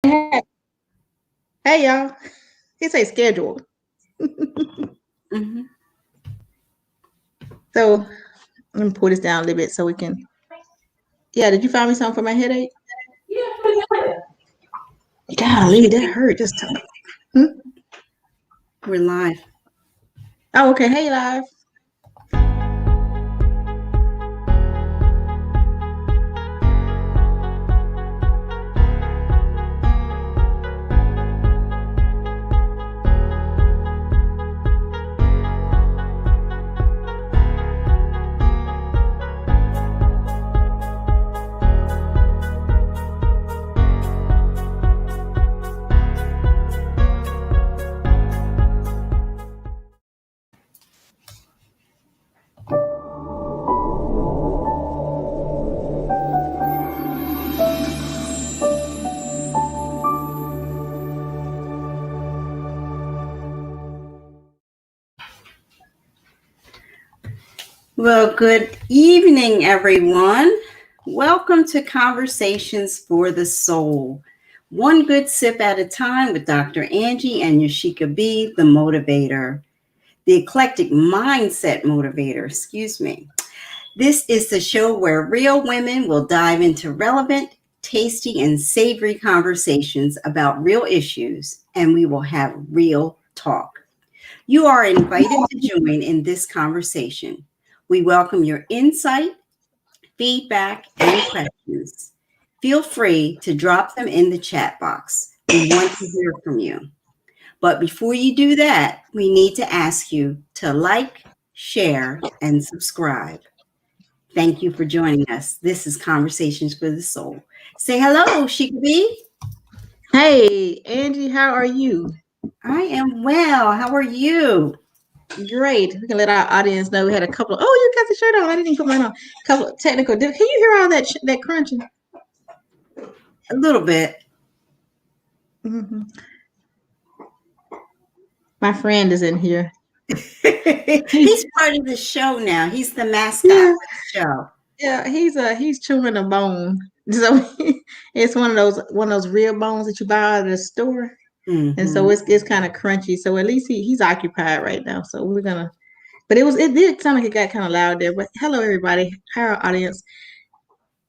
Hey, y'all. It say scheduled. Mm-hmm. So let me pull this down a little bit so we can. Yeah, did you find me something for my headache? Golly, that hurt. Just We're live. Oh, okay. Hey, live. Well, good evening, everyone. Welcome to Conversations for the Soul. One good sip at a time with Dr. Angie and Yashica B, the Motivator, the Eclectic Mindset Motivator, excuse me. This is the show where real women will dive into relevant, tasty, and savory conversations about real issues, and we will have real talk. You are invited to join in this conversation. We welcome your insight, feedback, and questions. Feel free to drop them in the chat box. We want to hear from you. But before you do that, we need to ask you to like, share, and subscribe. Thank you for joining us. This is Conversations for the Soul. Say hello, Shika B. Hey, Angie, how are you? I am well. How are you? Great. We can let our audience know we had a couple. Oh, you got the shirt on. I didn't even put mine on. Couple of technical. Can you hear all that crunching? A little bit. Mm-hmm. My friend is in here. He's part of the show now. He's the mascot of the show. Yeah, he's chewing a bone. So it's one of those real bones that you buy out of the store. Mm-hmm. And so it's kind of crunchy. So at least he's occupied right now. So we're gonna. But it did sound like it got kind of loud there. But hello everybody, hi our audience.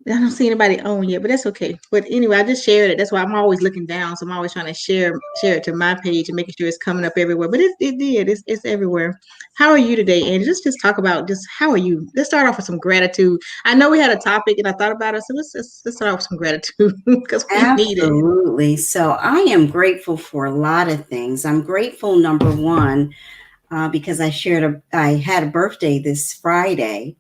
I don't see anybody on yet, but that's okay. But anyway, I just shared it. That's why I'm always looking down. So I'm always trying to share it to my page and making sure it's coming up everywhere. But it did. It's everywhere. How are you today, Angie? Just talk about just how are you? Let's start off with some gratitude. I know we had a topic and I thought about it. So let's start off with some gratitude because we need it. Absolutely. So I am grateful for a lot of things. I'm grateful, number one, because I had a birthday this Friday.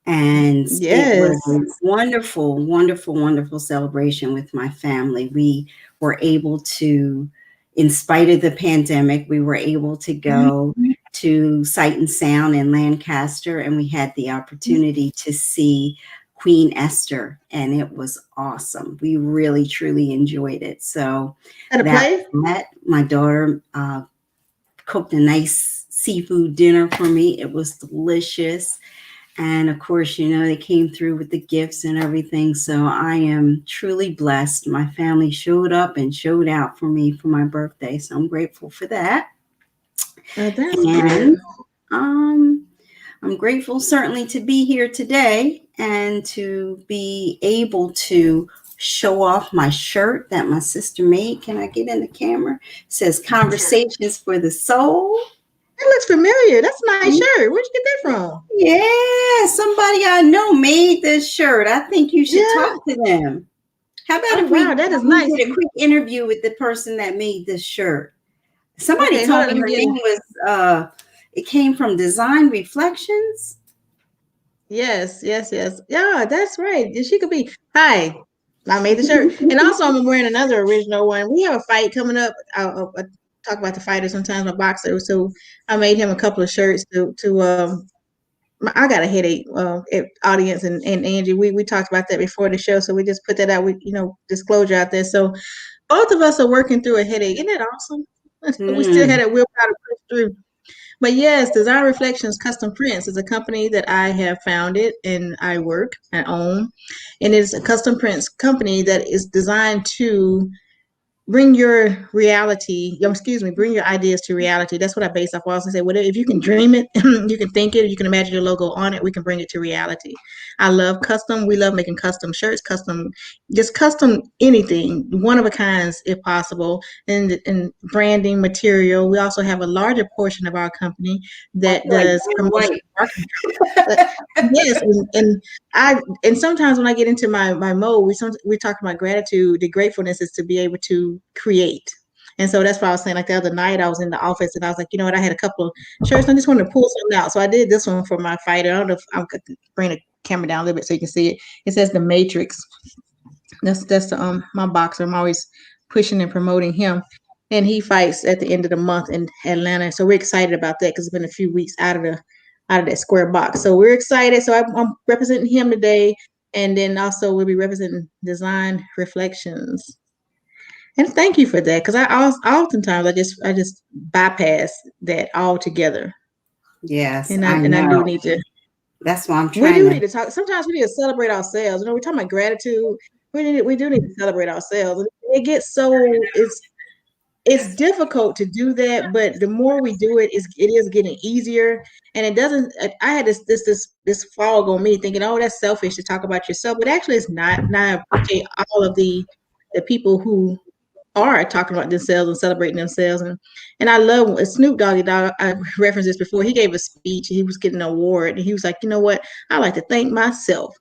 And it was a wonderful, wonderful, wonderful celebration with my family. We were able to, in spite of the pandemic, we were able to go to Sight and Sound in Lancaster, and we had the opportunity to see Queen Esther, and it was awesome. We really, truly enjoyed it. So my daughter cooked a nice seafood dinner for me. It was delicious. And of course, they came through with the gifts and everything. So I am truly blessed. My family showed up and showed out for me for my birthday. So I'm grateful for that. And I'm grateful certainly to be here today and to be able to show off my shirt that my sister made. Can I get in the camera? It says Conversations for the Soul. That looks familiar. That's a nice shirt. Where'd you get that from? Yeah, somebody I know made this shirt. I think you should talk to them. How about if we did a quick interview with the person that made this shirt? Somebody told me her name was, it came from Design Reflections. Yes. Yeah, that's right. She could be. Hi, I made the shirt. And also I'm wearing another original one. We have a fight coming up. I'll talk about the fighter sometimes, a boxer. So I made him a couple of shirts I got a headache, audience and Angie. We talked about that before the show. So we just put that out with, disclosure out there. So both of us are working through a headache. Isn't that awesome? We still had a willpower to push through. But yes, Design Reflections Custom Prints is a company that I have founded and I own. And it's a custom prints company that is designed to bring your reality, excuse me, bring your ideas to reality. That's what I base off. I also say, whatever, if you can dream it, you can think it, you can imagine your logo on it, we can bring it to reality. I love custom. We love making custom shirts, just custom anything, one of a kinds if possible, and branding material. We also have a larger portion of our company I that feel like does Blaine promotion White. marketing. But yes, and sometimes when I get into my mode, we talk about gratitude. The gratefulness is to be able to create. And so that's why I was saying, like the other night, I was in the office and I was like, you know what, I had a couple of shirts. And I just wanted to pull something out. So I did this one for my fighter. I don't know if I could bring the camera down a little bit so you can see it. It says the Matrix. That's my boxer. I'm always pushing and promoting him. And he fights at the end of the month in Atlanta. So we're excited about that because it's been a few weeks out of that square box. So we're excited. So I'm representing him today. And then also we'll be representing Design Reflections. And thank you for that. Because oftentimes I just bypass that altogether. Yes, And I I do know. need to That's why I'm we trying do to. need to talk. Sometimes we need to celebrate ourselves. You know, we're talking about gratitude. We do need to celebrate ourselves. It gets so it's difficult to do that, but the more we do it, it is getting easier. And it doesn't. I had this fog on me, thinking, "Oh, that's selfish to talk about yourself," but actually, it's not. And I appreciate all of the people who are talking about themselves and celebrating themselves. And I love Snoop Doggy Dogg. I referenced this before. He gave a speech. He was getting an award, and he was like, "You know what? I like to thank myself."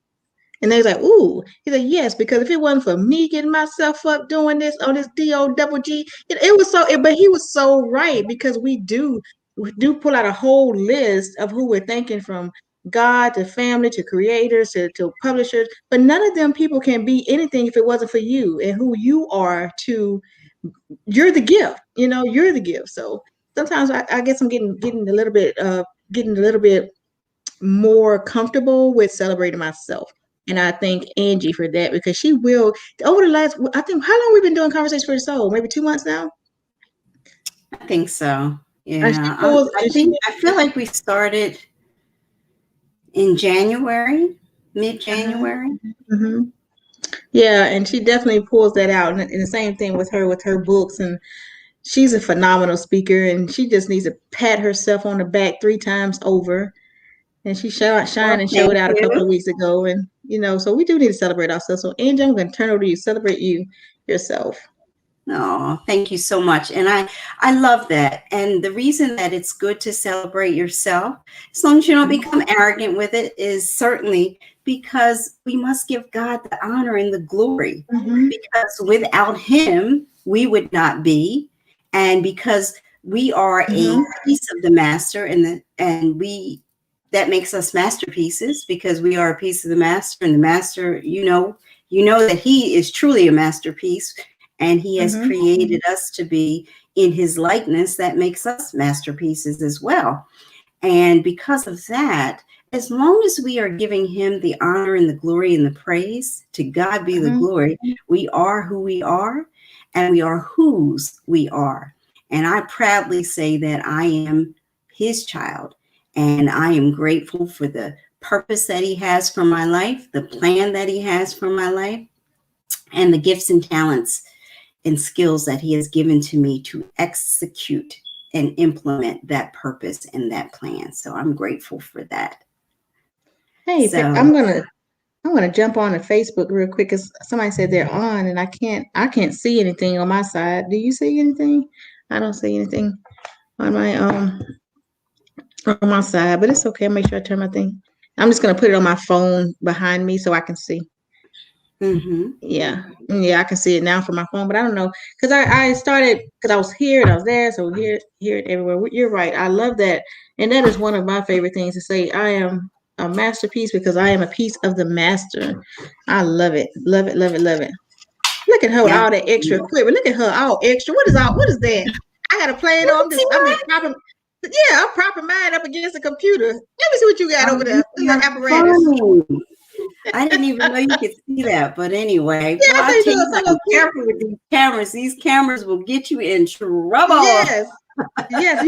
And they was like, ooh. He said, yes, because if it wasn't for me getting myself up doing this on this D-O double G, it was so, but he was so right because we do pull out a whole list of who we're thanking, from God to family to creators to publishers. But none of them people can be anything if it wasn't for you and who you are to, you're the gift, you're the gift. So sometimes I guess I'm getting a little bit more comfortable with celebrating myself. And I thank Angie for that because she will, over the last, I think, how long we've been doing Conversations for the Soul? Maybe 2 months now. I think so. And she Yeah. pulls, I and she, think I feel like we started in January, uh-huh, mid-January. hmm yeah, and she definitely pulls that out. And the same thing with her books. And she's a phenomenal speaker, and she just needs to pat herself on the back 3 times over. And she shined Well, and showed thank out a couple you. of weeks ago. And, so we do need to celebrate ourselves. So, Angie, I'm going to turn over to you. Celebrate yourself. Oh, thank you so much. And I love that. And the reason that it's good to celebrate yourself, as long as you don't become arrogant with it, is certainly because we must give God the honor and the glory. Mm-hmm. Because without him, we would not be. And because we are a Mm-hmm. piece of the master, and we that makes us masterpieces, because we are a piece of the master, and the master, you know that he is truly a masterpiece, and he has Mm-hmm. created us to be in his likeness. That makes us masterpieces as well. And because of that, as long as we are giving him the honor and the glory and the praise, to God be the Mm-hmm. glory, we are who we are, and we are whose we are. And I proudly say that I am his child, and I am grateful for the purpose that he has for my life, the plan that he has for my life, and the gifts and talents and skills that he has given to me to execute and implement that purpose and that plan. So I'm grateful for that. Hey, So I'm gonna jump on to Facebook real quick because somebody said they're on, and I can't see anything on my side. Do you see anything? I don't see anything on my side, but it's okay. I'll make sure I turn my thing. I'm just gonna put it on my phone behind me so I can see. mhm. Yeah, yeah, I can see it now from my phone, but I don't know because I started because I was here and I was there, so here and everywhere. You're right. I love that, and that is one of my favorite things to say. I am a masterpiece because I am a piece of the master. I love it, love it, love it, love it. Look at her with Yeah. all that extra equipment. Look at her all extra. What is that? I got to play it on. See I'm just that? propping. Yeah, I'm propping mine up against the computer. Let me see what you got Oh, over there. you Look at are that apparatus. funny. I didn't even know you could see that. But anyway, Yeah, well, I I think tell you you, do some be little quick. careful with these cameras. These cameras will get you in trouble. Yes. Yes,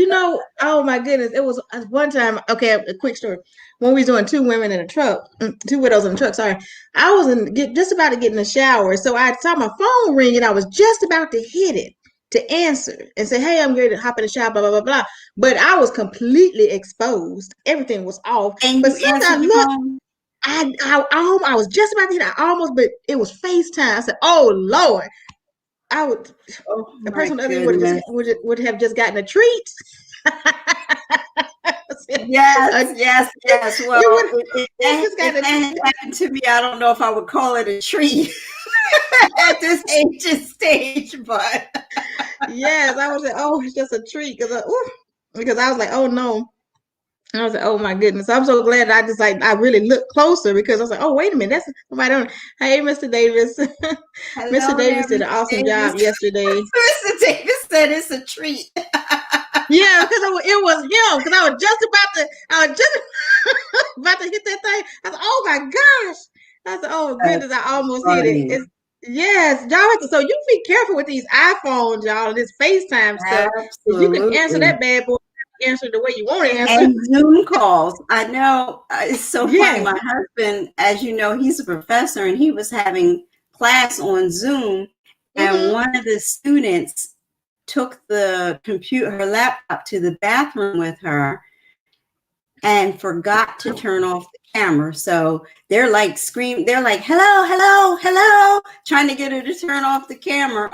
oh my goodness. It was one time, okay, a quick story. When we was doing two women in a truck, two widows in a truck, sorry. I was just about to get in the shower. So I saw my phone ring and I was just about to hit it to answer and say, hey, I'm ready to hop in the shower, blah, blah, blah, blah. But I was completely exposed. Everything was off. And But you since I answered the looked, phone. I was just about to hit it. I almost, but it was FaceTime. I said, oh Lord. I would Oh a my person on the other end goodness. would have just gotten a treat. Yes, it yes, yes. Well, would just if gotten a that had happened to me, I don't know if I would call it a treat at this age and stage, but yes. I would say, oh, it's just a treat because I was like, oh no. And I was like, oh my goodness. I'm so glad I really looked closer because I was like, oh, wait a minute. That's somebody on. Hey, Mr. Davis. Mr. hello there, Davis did an Mr. awesome Davis. job yesterday. Mr. Davis said it's a treat. Yeah, because it was him. Because I was just about to hit that thing. I said, oh my gosh. I said, oh goodness, I almost hit it. Funny. Yes, y'all have to, so you be careful with these iPhones, y'all, and this FaceTime stuff. Because you can answer Absolutely. that bad boy, answer the way you want to answer. And Zoom calls. I know it's so funny. Yes. My husband, as you know, he's a professor and he was having class on Zoom. And Mm-hmm. one of the students took her laptop to the bathroom with her and forgot to turn off the camera. So they're like they're like, hello, hello, hello, trying to get her to turn off the camera.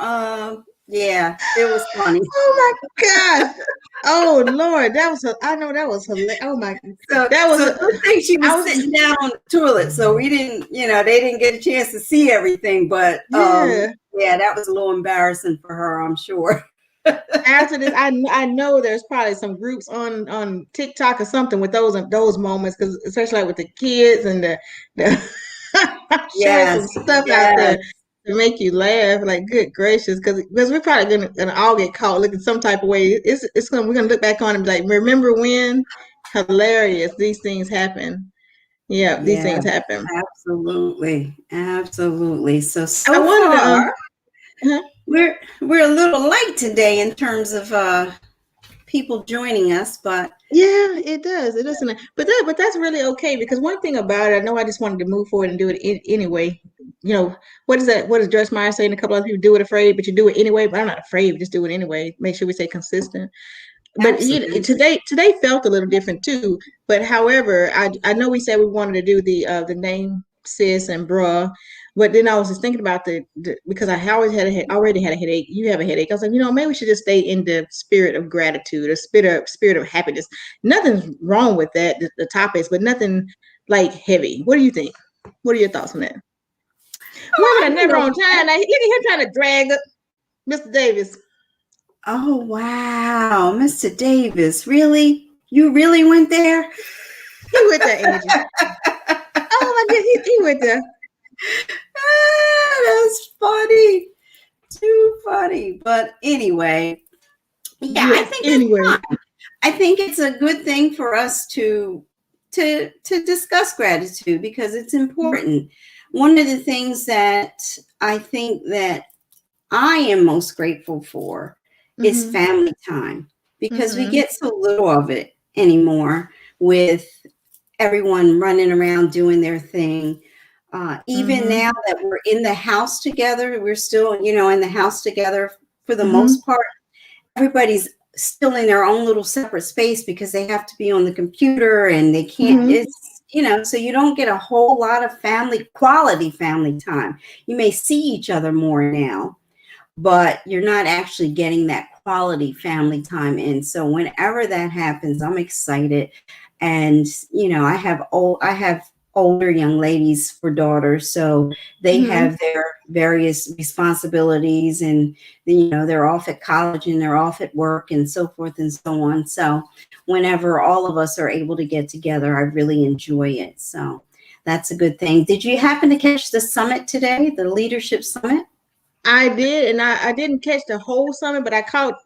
Yeah, it was funny. Oh my gosh. Oh Lord, I know that was hilarious. Oh my, that was, So good thing she I was was, sitting down on the toilet, so we didn't, they didn't get a chance to see everything. But yeah. yeah, that was a little embarrassing for her, I'm sure. After this, I know there's probably some groups on TikTok or something with those moments, because especially like with the kids and the I'm sure there's Yes, some stuff out yes, there to make you laugh. Like, good gracious, because we're probably gonna all get caught looking some type of way. We're gonna look back on and be like, remember when? Hilarious. These things happen. Yeah, these yeah, things happen. absolutely, absolutely. So I so wanted to far, huh? we're a little light today in terms of people joining us, but Yeah, it does. It doesn't, but that's really okay, because one thing about it, I know I just wanted to move forward and do it anyway. What is that? What does Joyce Meyer saying? A couple of people do it afraid, but you do it anyway. But I'm not afraid. Just do it anyway. Make sure we stay consistent. But absolutely, today felt a little different too. But however, I know we said we wanted to do the name sis and bruh, but then I was just thinking about because I always already had a headache. You have a headache. I was like, maybe we should just stay in the spirit of gratitude, or spirit of happiness. Nothing's wrong with that, the topics, but nothing like heavy. What do you think? What are your thoughts on that? Women I are can never go on with that. time. Now, look at him trying to drag up Mr. Davis. Oh wow, Mr. Davis, really? You really went there? He with that, Angie. Oh my God, he went there. That's funny. Too funny. But anyway, yeah, I Yes. think it's Anyway. fine. I think it's a good thing for us to discuss gratitude because it's important. One of the things that I think that I am most grateful for is Mm-hmm. family time because we Mm-hmm. get so little of it anymore with everyone running around doing their thing. Even Mm-hmm. now that we're in the house together, we're still, in the house together for the Mm-hmm. most part. Everybody's still in their own little separate space because they have to be on the computer and they can't, Mm-hmm. so you don't get a whole lot of quality family time. You may see each other more now, but you're not actually getting that quality family time in. So whenever that happens, I'm excited. And I have older young ladies for daughters, so they Mm-hmm. have their various responsibilities, and they're off at college and they're off at work and so forth and so on. So whenever all of us are able to get together, I really enjoy it. So that's a good thing. Did you happen to catch the summit today, the leadership summit? I did, and I didn't catch the whole summit, but I caught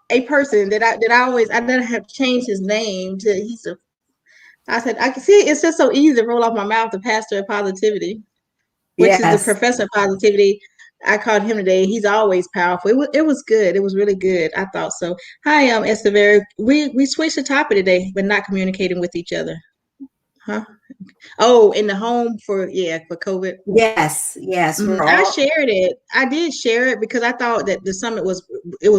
a person that I always I didn't have changed his name to I said I can see it's just so easy to roll off my mouth, the pastor of positivity, which is the Yes. professor of positivity. I called him today. He's always powerful. It was good. It was really good. I thought so. Hi, Esther. We switched the topic today, but not communicating with each other. Huh? Oh, in the home for COVID. Yes, yes, we're I all. shared it. I did share it because I thought that the summit was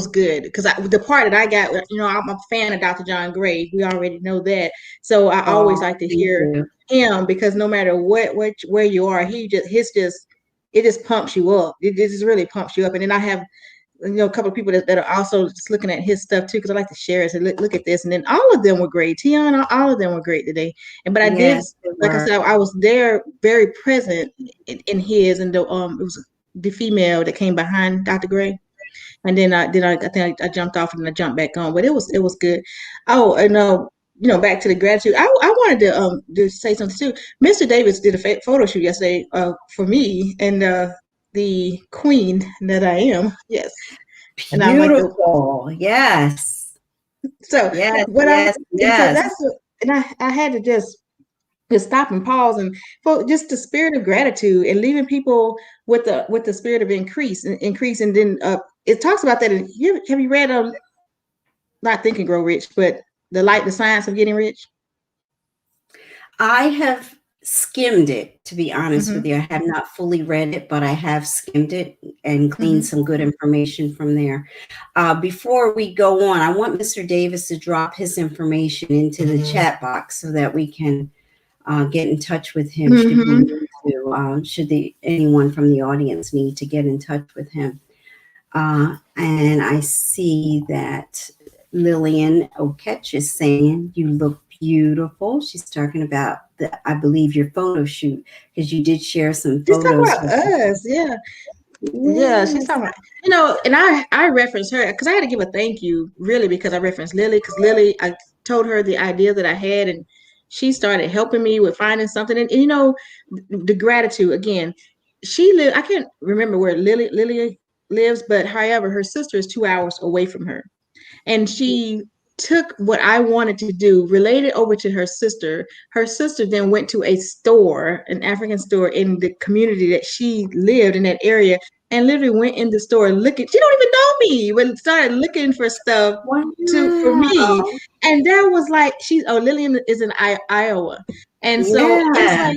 good. Because the part that I got, I'm a fan of Dr. John Gray. We already know that. So I always Oh, like to thank hear you. him because no matter what where you are, it just pumps you up. It just really pumps you up. And then I have a couple of people that are also just looking at his stuff too, because I like to share it. So look at this, and then all of them were great. Tiana, all of them were great today. But I did, Yes, they like I were. said, I was there, very present in his, and it was the female that came behind Dr. Gray, and I think I jumped off and I jumped back on, but it was good. Oh, and back to the gratitude. I wanted to say something too. Mr. Davis did a photo shoot yesterday for me and the queen that I am. Yes. And I'm like the Beautiful. Yes. so Yes, what I yes, and so yes. and I had to just stop and pause and for just the spirit of gratitude and leaving people with the spirit of increase and then it talks about that have you read not Think and Grow Rich, but the science of getting rich? I have skimmed it, to be honest with Mm-hmm. you. I have not fully read it, but I have skimmed it and gleaned Mm-hmm. some good information from there. Before we go on, I want Mr. Davis to drop his information into the chat box so that we can get in touch with him should we Mm-hmm. need to, anyone from the audience need to get in touch with him. And I see that Lillian Oketch is saying, you look beautiful. She's talking about I believe, your photo shoot, because you did share some She's talking photos about with us, yeah. Yeah, she's Yes. talking about, and I referenced her because I had to give a thank you really because I referenced Lily because Lily, I told her the idea that I had and she started helping me with finding something. And the gratitude again, I can't remember where Lily lives, but however, her sister is 2 hours away from her. And she took what I wanted to do, related over to her sister. Her sister then went to a store, an African store in the community that she lived in that area, and literally went in the store looking. She don't even know me, but started looking for stuff for me. Wow. And that was like Lillian is in Iowa. And so it was Yeah. like,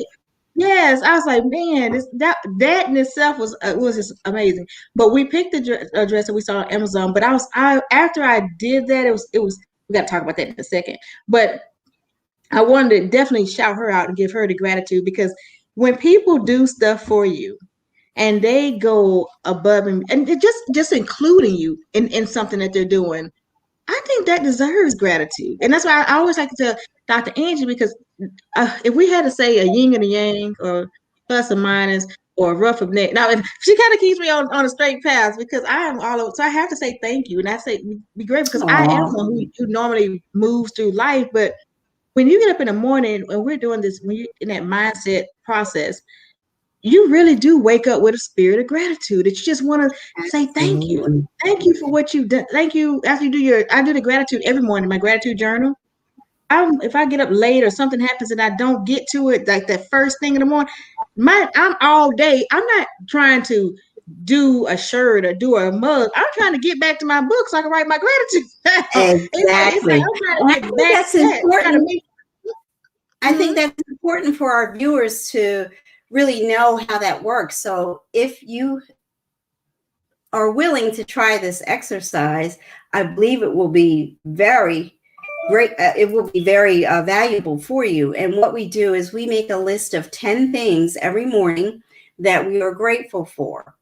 yes, I was like, man, that in itself was just amazing. But we picked the address that we saw on Amazon. But I after I did that, it was. We got to talk about that in a second. But I wanted to definitely shout her out and give her the gratitude because when people do stuff for you and they go above and it just including you in something that they're doing, I think that deserves gratitude. And that's why I always like to tell Dr. Angie because if we had to say a yin and a yang or plus or minus or rough of neck, now she kind of keeps me on a straight path because I am all over. So I have to say thank you, and I say be grateful because I am Oh, someone who normally moves through life. But when you get up in the morning and we're doing this, when you're in that mindset process, you really do wake up with a spirit of gratitude that you just want to say thank you. absolutely. Thank you for what you've done. Thank you. After you I do the gratitude every morning, my gratitude journal. If I get up late or something happens and I don't get to it like that first thing in the morning, I'm all day. I'm not trying to do a shirt or do a mug. I'm trying to get back to my book so I can write my gratitude. It's like Exactly. I'm trying to And I get think back that's to that. I'm trying to important. make. I think Mhm. that's important for our viewers to really know how that works. So if you are willing to try this exercise, I believe it will be very great. It will be very valuable for you. And what we do is we make a list of 10 things every morning that we are grateful for.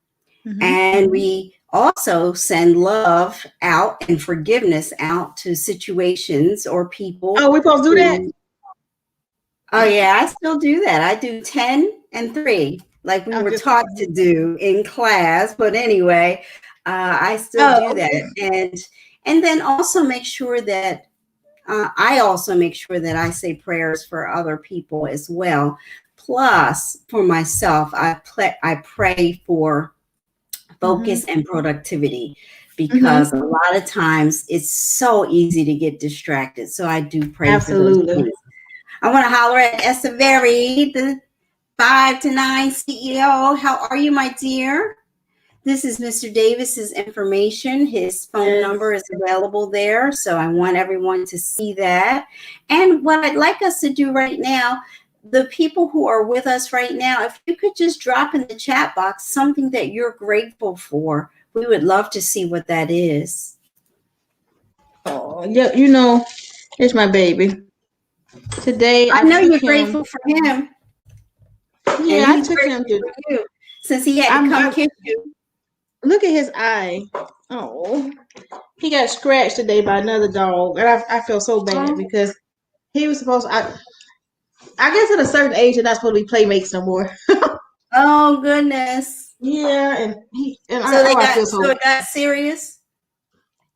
Mhm. And we also send love out and forgiveness out to situations or people Oh, we supposed to do that? who, oh yeah, I still do that. I do 10 and 3, like we I'm were just. taught to do in class. But anyway, I still Oh, do okay. that. And then also make sure that I also make sure that I say prayers for other people as well. Plus, for myself, I pray for Mhm. focus and productivity because Mhm. a lot of times it's so easy to get distracted. So I do pray for those Absolutely. things. I want to holler at Esaveri, the 5 to 9 CEO. How are you, my dear? This is Mr. Davis's information. His phone number is available there. So I want everyone to see that. And what I'd like us to do right now, the people who are with us right now, if you could just drop in the chat box something that you're grateful for, we would love to see what that is. Oh, yeah, you know, it's my baby. Today, I know you're grateful for him. Yeah, I took him to you, since he had to come kiss you. Look at his eye. Oh, he got scratched today by another dog, and I feel so bad because he was supposed to. I guess at a certain age, they're not supposed to be playmates no more. Oh goodness. Yeah, and I feel so it got serious.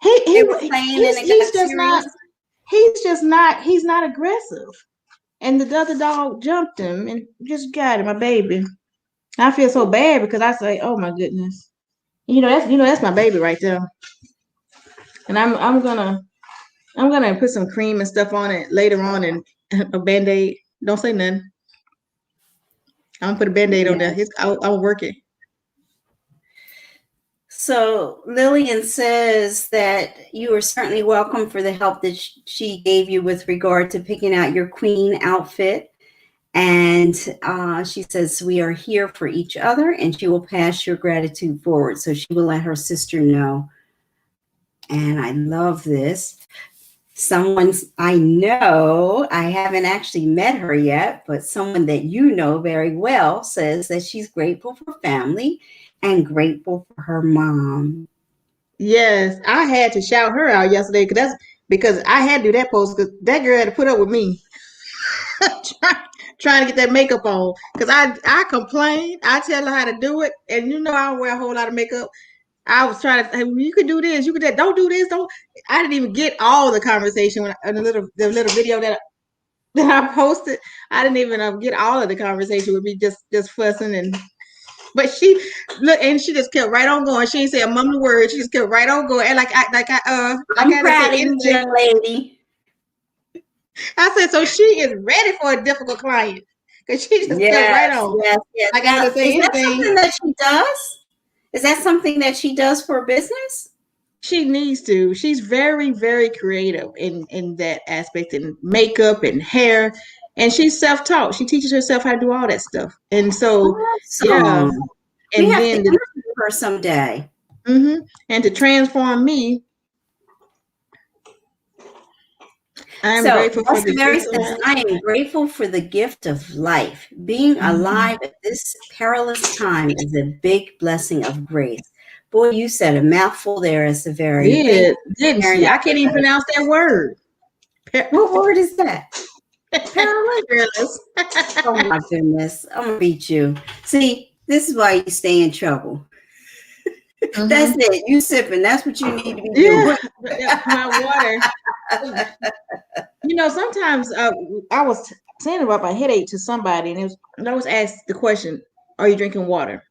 He was playing and it got serious. He's not aggressive. And the other dog jumped him and just got him, my baby. I feel so bad because I say, "Oh my goodness," that's my baby right there. And I'm gonna put some cream and stuff on it later on and a Band-Aid. Don't say nothing. I'm gonna put a Band-Aid on there. I'll work it. So Lillian says that you are certainly welcome for the help that she gave you with regard to picking out your queen outfit. And she says, we are here for each other and she will pass your gratitude forward. So she will let her sister know. And I love this. Someone I know, I haven't actually met her yet, but someone that you know very well says that she's grateful for family and grateful for her mom. Yes, I had to shout her out yesterday because I had to do that post because that girl had to put up with me trying to get that makeup on because I complain. I tell her how to do it, and I don't wear a whole lot of makeup. I was trying to say, you could do this, you could that. Don't do this. Don't. I didn't even get all the conversation in the little video that I posted. I didn't even get all of the conversation with me just fussing and. But she just kept right on going. She didn't say a mumbling word. She just kept right on going. And I'm proud of you, young lady. I said, so she is ready for a difficult client because she just kept right on. Yes. I got to say anything. Is that something that she does? Is that something that she does for business? She needs to. She's very, very creative in that aspect, in makeup and hair. And she's self-taught. She teaches herself how to do all that stuff. And so, yeah. And we have to interview her someday. Mm-hmm. And to transform me, I am grateful for the gift. I am grateful for the gift of life. Being alive at this perilous time is a big blessing of grace. Boy, you said a mouthful there as a very didn't she? I can't even pronounce that word. What word is that? Perilous. Oh my goodness. I'm gonna beat you. See, this is why you stay in trouble. Mm-hmm. That's it. You sipping. That's what you need to be doing. My water. Sometimes I was saying about my headache to somebody, and I was asked the question, "Are you drinking water?"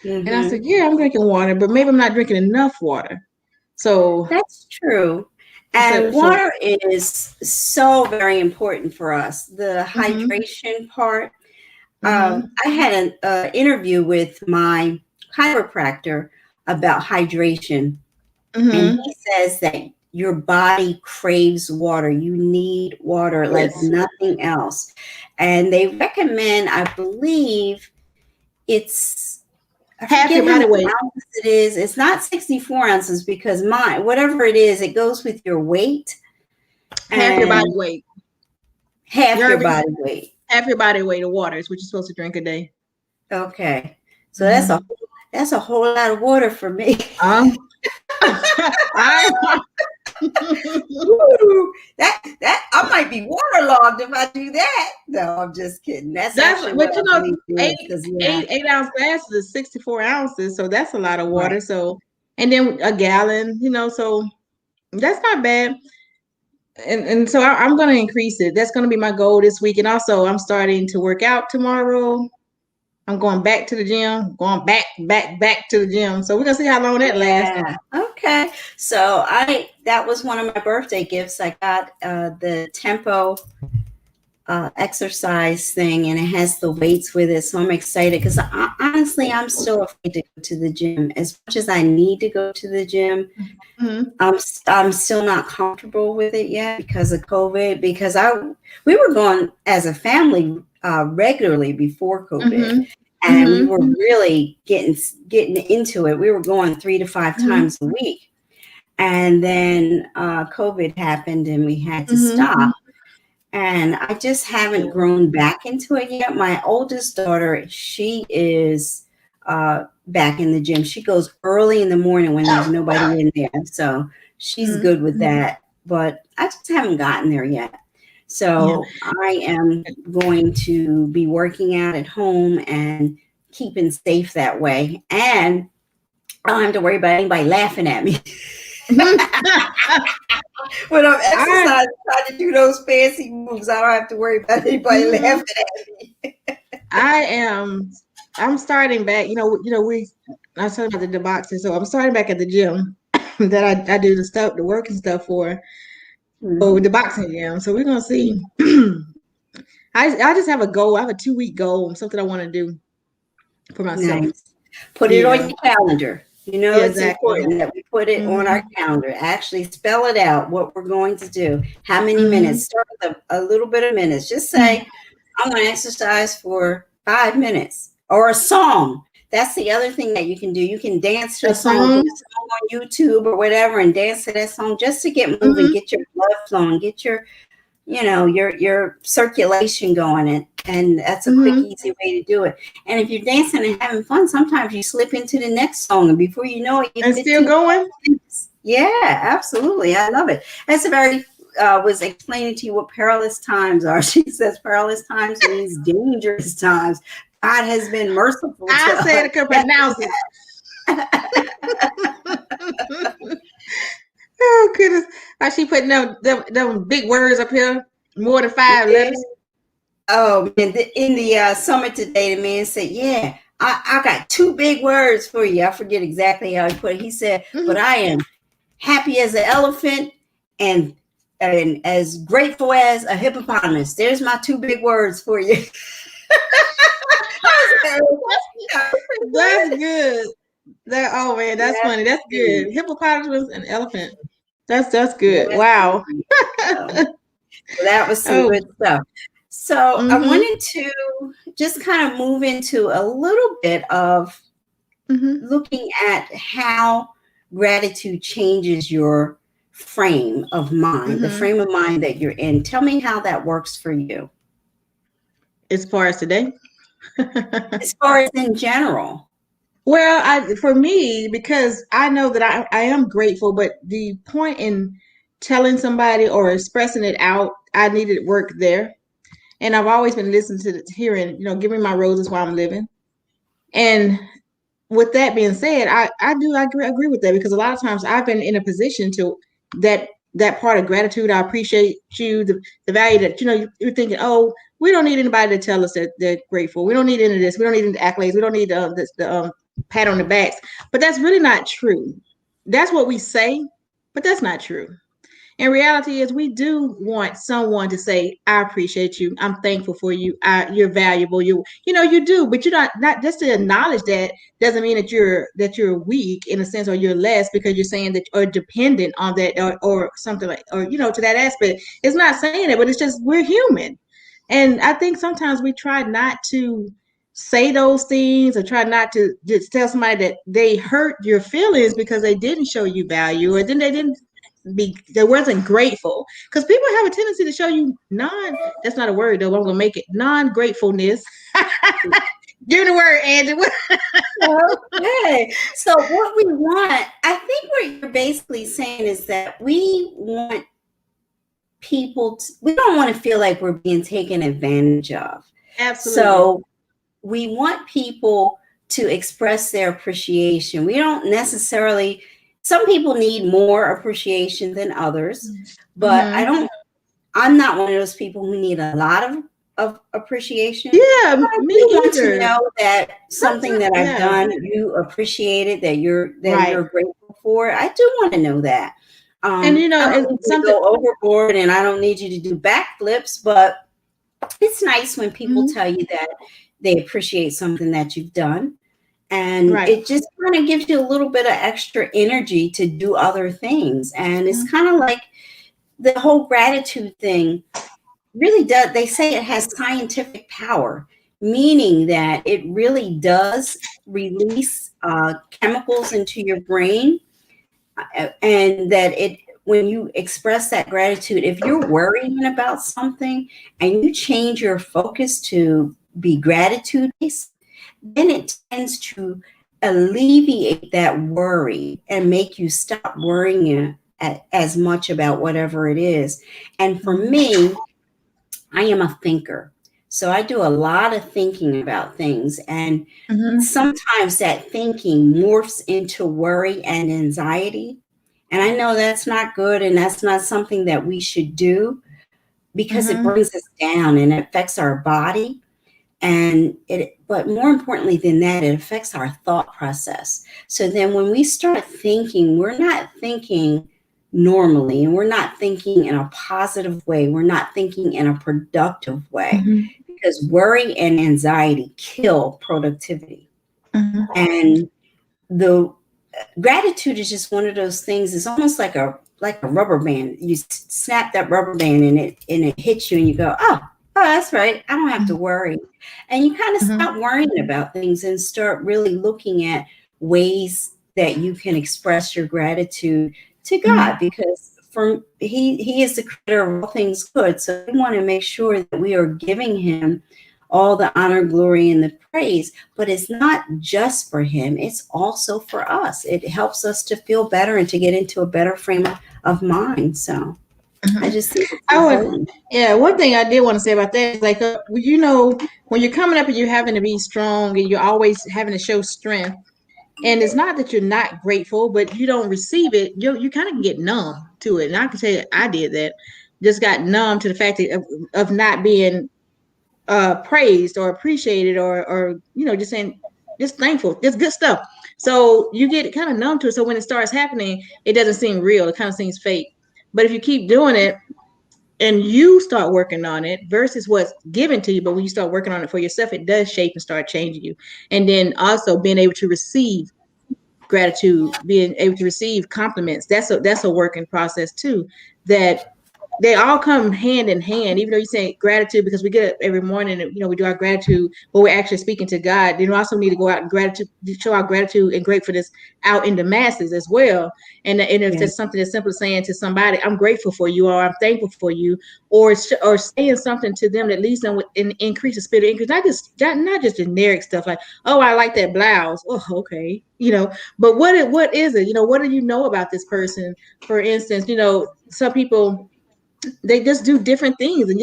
Mm-hmm. And I said, "Yeah, I'm drinking water, but maybe I'm not drinking enough water." So that's true. And water is so very important for us. The hydration part. I had an interview with my chiropractor about hydration. And he says that your body craves water. You need water like nothing else. And they recommend, I believe, it's half your body weight. It is. It's not 64 ounces because whatever it is, it goes with your weight. Half your body weight. Half your body weight. Half your body weight of water is what you're supposed to drink a day. Okay. So that's a whole lot of water for me. That I might be waterlogged if I do that. No, I'm just kidding. That's actually what 8 ounce glasses is 64 ounces, so that's a lot of water. Right. So, and then a gallon, so that's not bad. And so I'm going to increase it. That's going to be my goal this week. And also, I'm starting to work out tomorrow. I'm going back to the gym, going back to the gym. So we're going to see how long that lasts. Yeah. Okay. So that was one of my birthday gifts. I got the Tempo exercise thing, and it has the weights with it. So I'm excited because honestly, I'm still afraid to go to the gym. As much as I need to go to the gym, Mm-hmm. I'm still not comfortable with it yet because of COVID. Because we were going as a family regularly before COVID, Mm-hmm. and we were really getting into it. We were going 3 to 5 Mm-hmm. times a week, and then COVID happened, and we had to Mm-hmm. stop. And I just haven't grown back into it yet. My oldest daughter, she is back in the gym. She goes early in the morning when there's nobody in there. So she's good with that. But I just haven't gotten there yet. Yeah. So I am going to be working out at home and keeping safe that way. And I don't have to worry about anybody laughing at me. When I'm exercising, trying to do those fancy moves, I don't have to worry about anybody laughing at me. I'm starting back. I was talking about the boxing, so I'm starting back at the gym that I do the work and stuff for. Oh, the boxing gym. So we're gonna see. I just have a goal. I have a 2-week goal, something I want to do for myself. Nice. Put it on your calendar. Yeah, It's exactly. important that we put it on our calendar. Actually spell it out, what we're going to do. How many minutes? Start with a little bit of minutes. Just say, I'm going to exercise for 5 minutes, or a song. That's the other thing that you can do. You can dance to a song, put a song on YouTube or whatever, and dance to that song just to get moving, get your blood flowing, get your circulation going, and that's a quick, easy way to do it. And if you're dancing and having fun, sometimes you slip into the next song, and before you know it, you're still going. Yeah, absolutely. I love it. That's a very was explaining to you what perilous times are. She says perilous times means dangerous times. God has been merciful. I said I could pronounce it. Oh goodness! Why she putting them big words up here? More than 5 letters. Oh, in the summit today, the man said, "Yeah, I got 2 big words for you." I forget exactly how he put it. He said, "But I am happy as an elephant and as grateful as a hippopotamus." There's my 2 big words for you. That's good. Oh man, that's funny. That's good. Hippopotamus and elephant. That's good. Wow. That was some good stuff. So I wanted to just kind of move into a little bit of looking at how gratitude changes your frame of mind, the frame of mind that you're in. Tell me how that works for you. As far as today? As far as in general. Well, for me, because I know that I am grateful, but the point in telling somebody or expressing it out, I needed work there. And I've always been listening to hearing, give me my roses while I'm living. And with that being said, I agree with that, because a lot of times I've been in a position to that part of gratitude. I appreciate you, the value that, you're thinking, oh, we don't need anybody to tell us that they're grateful. We don't need any of this. We don't need any accolades. We don't need the pat on the backs. But that's really not true. That's what we say, but that's not true. And reality is, we do want someone to say, I appreciate you. I'm thankful for you. You're valuable. You do, but you're not just to acknowledge that doesn't mean that you're weak in a sense, or you're less because you're saying that, or dependent on that, or something like, or, to that aspect. It's not saying it, but it's just, we're human. And I think sometimes we try not to say those things, or try not to just tell somebody that they hurt your feelings because they didn't show you value, or then they wasn't grateful, because people have a tendency to show you that's not a word though, I'm gonna make it non-gratefulness. Give the word, Angie. Okay, so what we want, I think what you're basically saying is that we want people we don't want to feel like we're being taken advantage of. Absolutely. So we want people to express their appreciation. We don't necessarily, some people need more appreciation than others, but I'm not one of those people who need a lot of appreciation. Yeah, me want either. to know that something that I've done, you appreciate it, that you're grateful for. I do want to know that. And I don't need you to go overboard, and I don't need you to do backflips, but it's nice when people Mhm. tell you that they appreciate something that you've done. And Right. it just kind of gives you a little bit of extra energy to do other things. And it's Mhm. kind of like the whole gratitude thing really does. They say it has scientific power, meaning that it really does release chemicals into your brain, and that it, when you express that gratitude, if you're worrying about something and you change your focus to be gratitude based, then it tends to alleviate that worry and make you stop worrying as much about whatever it is. And for Mhm. me, I am a thinker. So I do a lot of thinking about things. And Mhm. sometimes that thinking morphs into worry and anxiety. And I know that's not good and that's not something that we should do, because it Mhm. brings us down and it affects our body. And it, but more importantly than that, it affects our thought process. So then when we start thinking, we're not thinking normally, and we're not thinking in a positive way, we're not thinking in a productive way, Mhm. because worry and anxiety kill productivity. Mhm. And the gratitude is just one of those things. It's almost like a rubber band. You snap that rubber band and it hits you and you go, oh, that's right, I don't have to worry. And you kind of Mhm. stop worrying about things and start really looking at ways that you can express your gratitude to God, Mhm. because from he is the creator of all things good. So we want to make sure that we are giving him all the honor, glory, and the praise. But it's not just for him, it's also for us. It helps us to feel better and to get into a better frame of mind. So I Mhm. just think it's I would, important. yeah, one thing I did want to say about that is like, you know, when you're coming up and you're having to be strong and you're always having to show strength, and it's not that you're not grateful, but you don't receive it, you kind of get numb to it. And I can tell you, I did that. Just got numb to the fact of not being praised or appreciated or you know just saying just thankful, just good stuff. So you get kind of numb to it. So when it starts happening, it doesn't seem real. It kind of seems fake. But if you keep doing it and you start working on it versus what's given to you, but when you start working on it for yourself, it does shape and start changing you. And then also being able to receive gratitude, being able to receive compliments, that's a working process too. That they all come hand in hand, even though you say gratitude because we get up every morning and we do our gratitude, but we're actually speaking to God. Then we also need to go out and gratitude, show our gratitude and gratefulness out in the masses as well. And if Yeah. there's something as simple as saying to somebody, I'm grateful for you, or I'm thankful for you, or saying something to them that leads them with an increase of spirit increase, not just generic stuff like, oh, I like that blouse. Oh, okay. But what is it? What do you know about this person? For instance, some people, they just do different things, and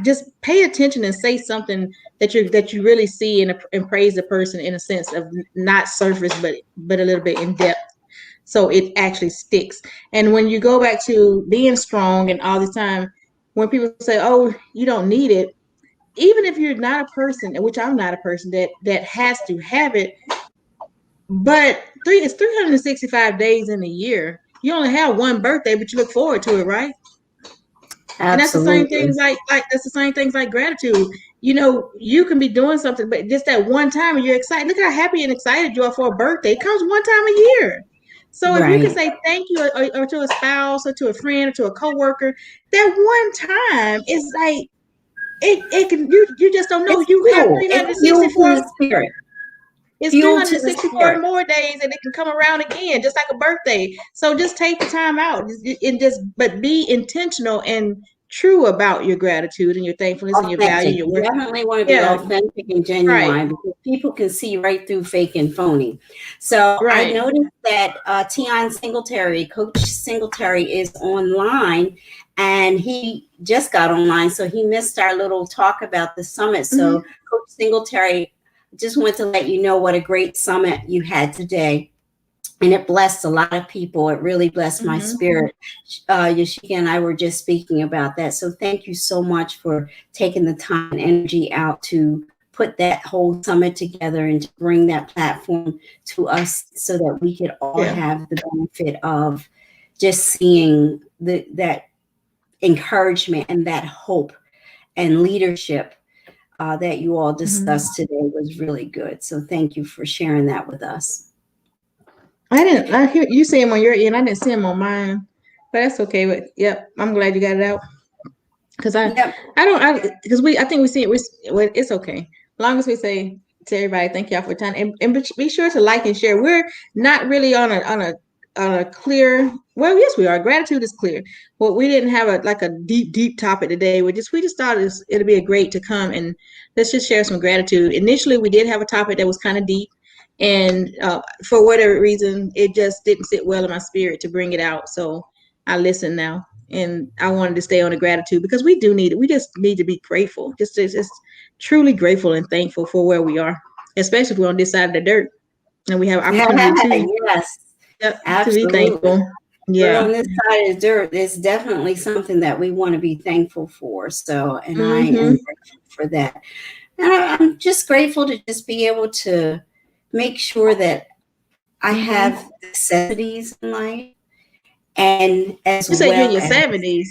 just pay attention and say something that you really see, and praise the person in a sense of not surface but a little bit in depth, so it actually sticks. And when you go back to being strong and all the time, when people say, oh, you don't need it, even if you're not a person, which I'm not a person that has to have it, but it's 365 days in a year. You only have one birthday, but you look forward to it, right? And that's the same Absolutely. things like that's the same things like gratitude. You can be doing something, but just that one time and you're excited. Look how happy and excited you are for a birthday. It comes one time a year. So if you can Right. say thank you, or to a spouse or to a friend or to a coworker, that one time is like it can you just don't know. It's You have fuel. It's fuel to 364. the spirit. It's Fuel to the 364 spirit. more days and it can come around again, just like a birthday. So just take the time out and but be intentional and true about your gratitude and your thankfulness and your value and Authentic. your You worth. definitely want to be Yeah, authentic and right, genuine, because people can see right through fake and phony. So I right. noticed that Tion Singletary, Coach Singletary, is online, and he just got online, so he missed our little talk about the summit. So Mm-hmm, Coach Singletary, just want to let you know what a great summit you had today. And it blessed a lot of people. It really blessed my mm-hmm, spirit. Yashica and I were just speaking about that. So thank you so much for taking the time and energy out to put that whole summit together and to bring that platform to us so that we could all yeah. have the benefit of just seeing that encouragement and that hope. and leadership that you all Mm-hmm. discussed today was really good. So thank you for sharing that with us. I hear you say them on your end. I didn't see them on mine, but that's okay. But yep, I'm glad you got it out. Because I think we see it. Well, it's okay. As long as we say to everybody, thank y'all for your time, and be sure to like and share. We're not really on a clear. Well, yes, we are. Gratitude is clear. Well, we didn't have a deep topic today. We just thought it'd be a great to come and let's just share some gratitude. Initially, we did have a topic that was kind of deep, and for whatever reason, it just didn't sit well in my spirit to bring it out. So I listen now. And I wanted to stay on the gratitude because we do need it. We just need to be grateful, just truly grateful and thankful for where we are, especially if we're on this side of the dirt and we have opportunity Yes, to be thankful. We're Yeah. on this side of the dirt. It's definitely something that we want to be thankful for. So, and I am grateful for that. And I'm just grateful to just be able to make sure that I have necessities in life. And as You said you're in your as 70s.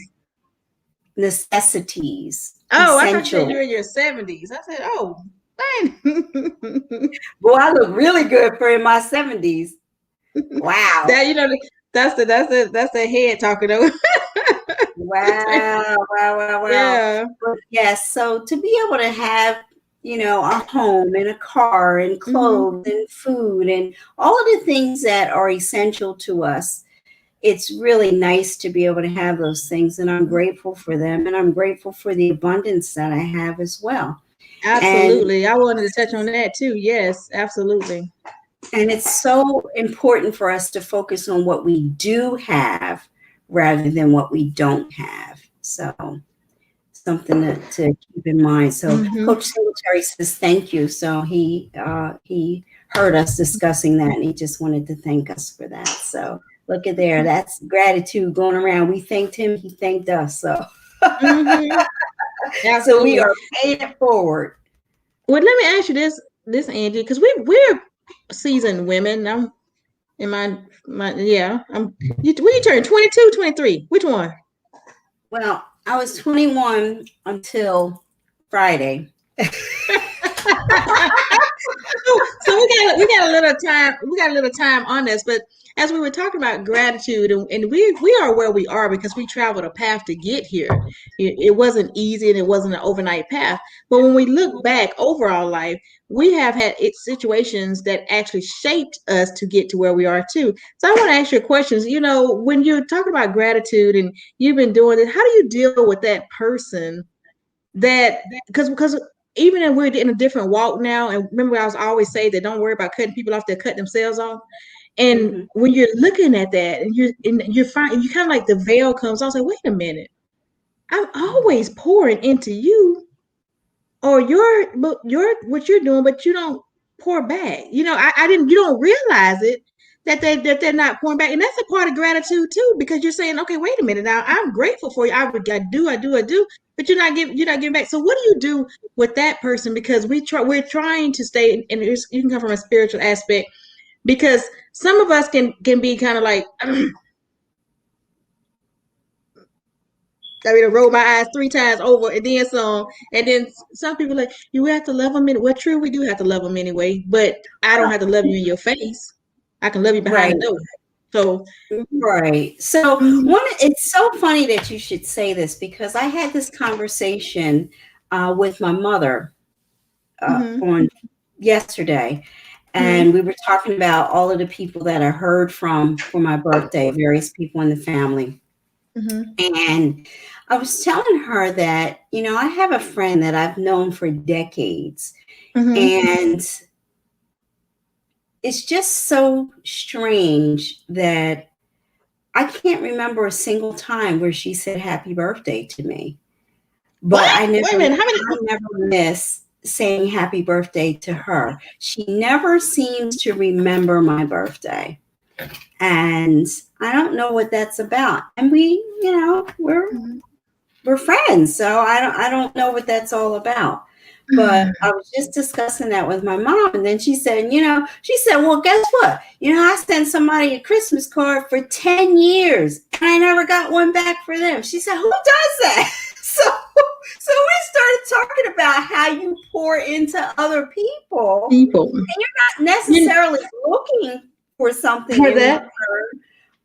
necessities. Oh, I thought you said Essential. you're in your 70s. I said, oh, fine. Well, I look really good for in my 70s. Wow. That's the head talking over. Wow. Yeah. But yes, so to be able to have, a home and a car and clothes and food and all of the things that are essential to us, it's really nice to be able to have those things. And I'm grateful for them. And I'm grateful for the abundance that I have as well. Absolutely. I wanted to touch on that too. Yes, absolutely. And it's so important for us to focus on what we do have rather than what we don't have. So something to keep in mind. So Coach Singletary says thank you. So he heard us discussing that and he just wanted to thank us for that. So look at there. That's gratitude going around. We thanked him. He thanked us. So, so we are paying it forward. Well, let me ask you this Angie, because we're seasoned women. I'm in my yeah. When you turn 22, 23? Which one? Well, I was 21 until Friday. So we got a little time. We got a little time on this, but as we were talking about gratitude, and we are where we are because we traveled a path to get here. It wasn't easy and it wasn't an overnight path. But when we look back over our life, we have had situations that actually shaped us to get to where we are too. So I want to ask you questions. When you're talking about gratitude and you've been doing it, how do you deal with that person that because even if we're in a different walk now, and remember I was always say that don't worry about cutting people off, they'll cut themselves off. And when you're looking at that and you're fine, you kind of like the veil comes off. I was like, wait a minute, I'm always pouring into you, or you're what you're doing, but you don't pour back. I didn't. You don't realize it that they're not pouring back, and that's a part of gratitude too, because you're saying, okay, wait a minute, now I'm grateful for you. I do, but you're not giving back. So what do you do with that person? Because we're trying to stay, and you can come from a spiritual aspect, because some of us can be kind of like. I mean, I roll my eyes 3 times over and then some. And then some people like, you have to love them. Well, true, we do have to love them anyway, but I don't have to love you in your face. I can love you behind the door. So, right. So it's so funny that you should say this, because I had this conversation with my mother on yesterday. And we were talking about all of the people that I heard from for my birthday, various people in the family. And I was telling her that, I have a friend that I've known for decades. And it's just so strange that I can't remember a single time where she said happy birthday to me. But I never miss saying happy birthday to her. She never seems to remember my birthday. And I don't know what that's about. And we, we're friends. So I don't know what that's all about. But I was just discussing that with my mom. And then she said, well, guess what? I sent somebody a Christmas card for 10 years and I never got one back for them. She said, who does that? So we started talking about how you pour into other people, People. and you're not You necessarily looking for something heard in that? return,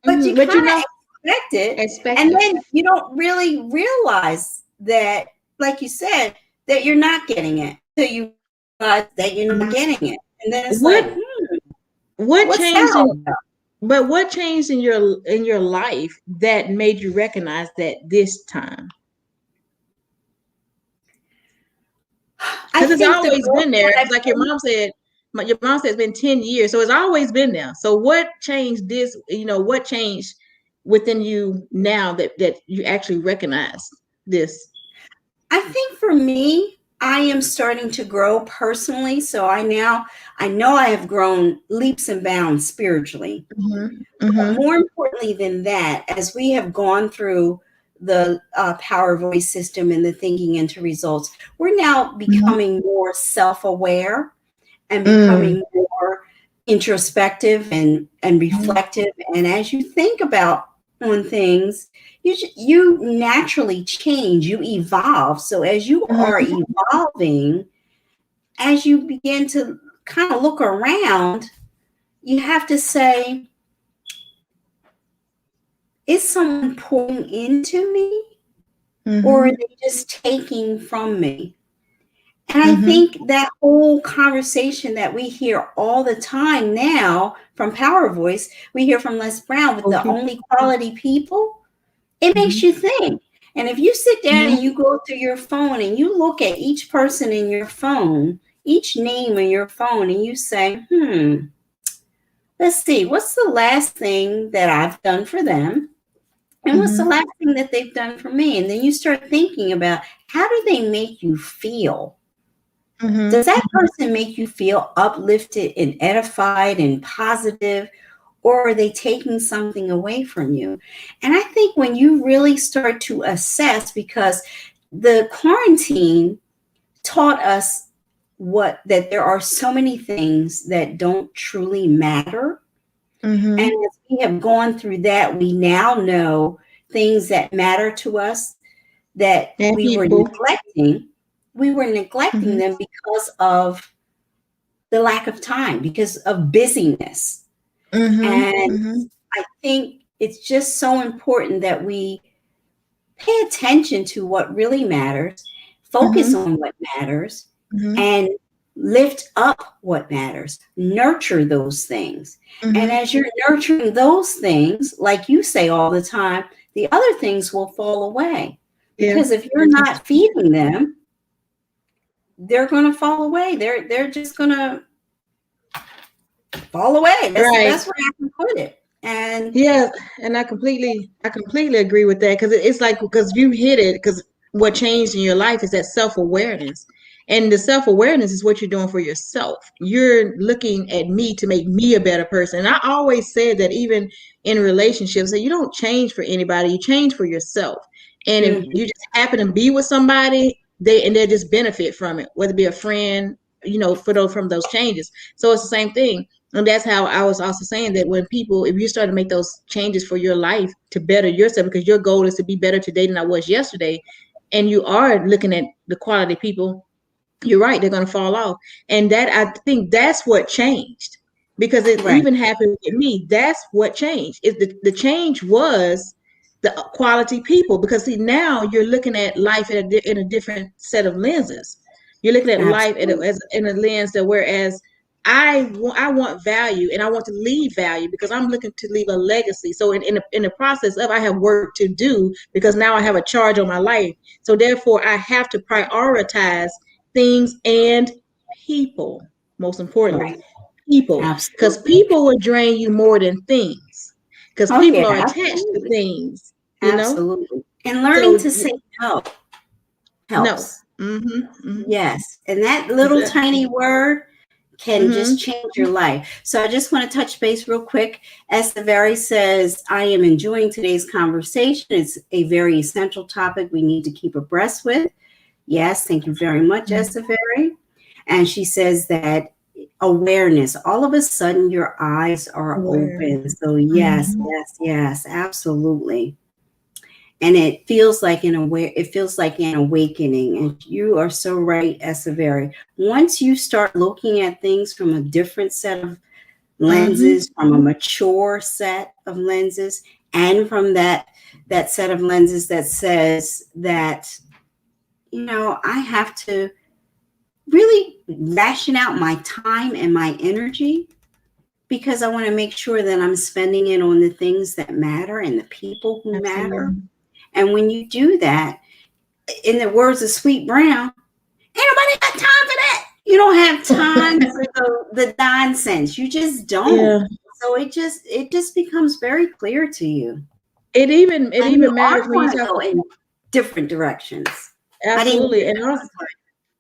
but you But kind you of know, expect it, expect and it. then you don't really realize that, like you said, that you're not getting it until you realize that you're not getting it, and then it's like, What what what's that changed all in about? but what changed in your life that made you recognize that this time? I Because it's think the always growth been that there. I've Like your mom said, your mom said it's been 10 years. So it's always been there. So what changed this? What changed within you now that you actually recognize this? I think for me, I am starting to grow personally. So I know I have grown leaps and bounds spiritually. Mm-hmm. But Mm-hmm. more importantly than that, as we have gone through the power voice system and the thinking into results, we're now becoming more self aware and Mm-hmm. becoming more introspective and reflective. And as you think about on things, you naturally change, you evolve. So as you are Mm-hmm. evolving, as you begin to kind of look around, you have to say, is someone pouring into me, or are Mm-hmm. they just taking from me? And I Mm-hmm. think that whole conversation that we hear all the time now from Power Voice, we hear from Les Brown with the Okay. only quality people, it makes Mm-hmm. you think. And if you sit down and Mm-hmm. you go through your phone and you look at each person in your phone, each name in your phone, and you say, let's see, what's the last thing that I've done for them? And what's the Mm-hmm. last thing that they've done for me? And then you start thinking about, how do they make you feel? Mm-hmm. Does that person make you feel uplifted and edified and positive, or are they taking something away from you? And I think when you really start to assess, because the quarantine taught us what that there are so many things that don't truly matter. And Mm-hmm. as we have gone through that, we now know things that matter to us that And we were people. neglecting. We were neglecting Mm-hmm. them because of the lack of time, because of busyness. Mm-hmm. And Mm-hmm. I think it's just so important that we pay attention to what really matters, focus Mm-hmm. on what matters, Mm-hmm. and lift up what matters, nurture those things. And Mm-hmm. as you're nurturing those things, like you say all the time, the other things will fall away. Yeah. Because if you're not feeding them, they're going to fall away. They're just going to fall away. That's the Right. best way I can put it. And Yeah, and I completely agree with that because it's like because you hit it because what changed in your life is that self-awareness. And the self-awareness is what you're doing for yourself. You're looking at me to make me a better person. And I always said that even in relationships, that you don't change for anybody, you change for yourself. And if mhm, you just happen to be with somebody, they'll just benefit from it, whether it be a friend, for those from those changes. So it's the same thing. And that's how I was also saying that when people, if you start to make those changes for your life to better yourself, because your goal is to be better today than I was yesterday, and you are looking at the quality people, you're right, they're going to fall off. And that, I think that's what changed because it right. even happened with me. That's what changed. The change was the quality people because see, now you're looking at life in a different set of lenses. You're looking at life Absolutely. as in a lens that whereas I want value and I want to leave value because I'm looking to leave a legacy. So in the process of I have work to do because now I have a charge on my life. So therefore I have to prioritize things and people, most importantly, Right. people, because Absolutely. people will drain you more than things, because Oh, people yeah, are attached to absolutely. things, you know. Absolutely. And learning So to say no no, helps. mm-hmm. Yes. And that little tiny word can just Mm-hmm. change your life. So I just want to touch base real quick. Esther says, I am enjoying today's conversation. It's a very essential topic we need to keep abreast with. Yes, thank you very much, Esther. And she says that awareness, all of a sudden your eyes are Aware. open. So yes, Mm-hmm. yes, yes, absolutely. And it feels like an awakening. And you are so right, Esavari. Once you start looking at things from a different set of lenses, from a mature set of lenses, and from that set of lenses that says that, I have to really ration out my time and my energy, because I want to make sure that I'm spending it on the things that matter and the people who matter. And when you do that, in the words of Sweet Brown, ain't nobody got time for that. You don't have time for the nonsense. You just don't. Yeah. So it just becomes very clear to you. It even matters when you talk talk in different directions. Absolutely. And also,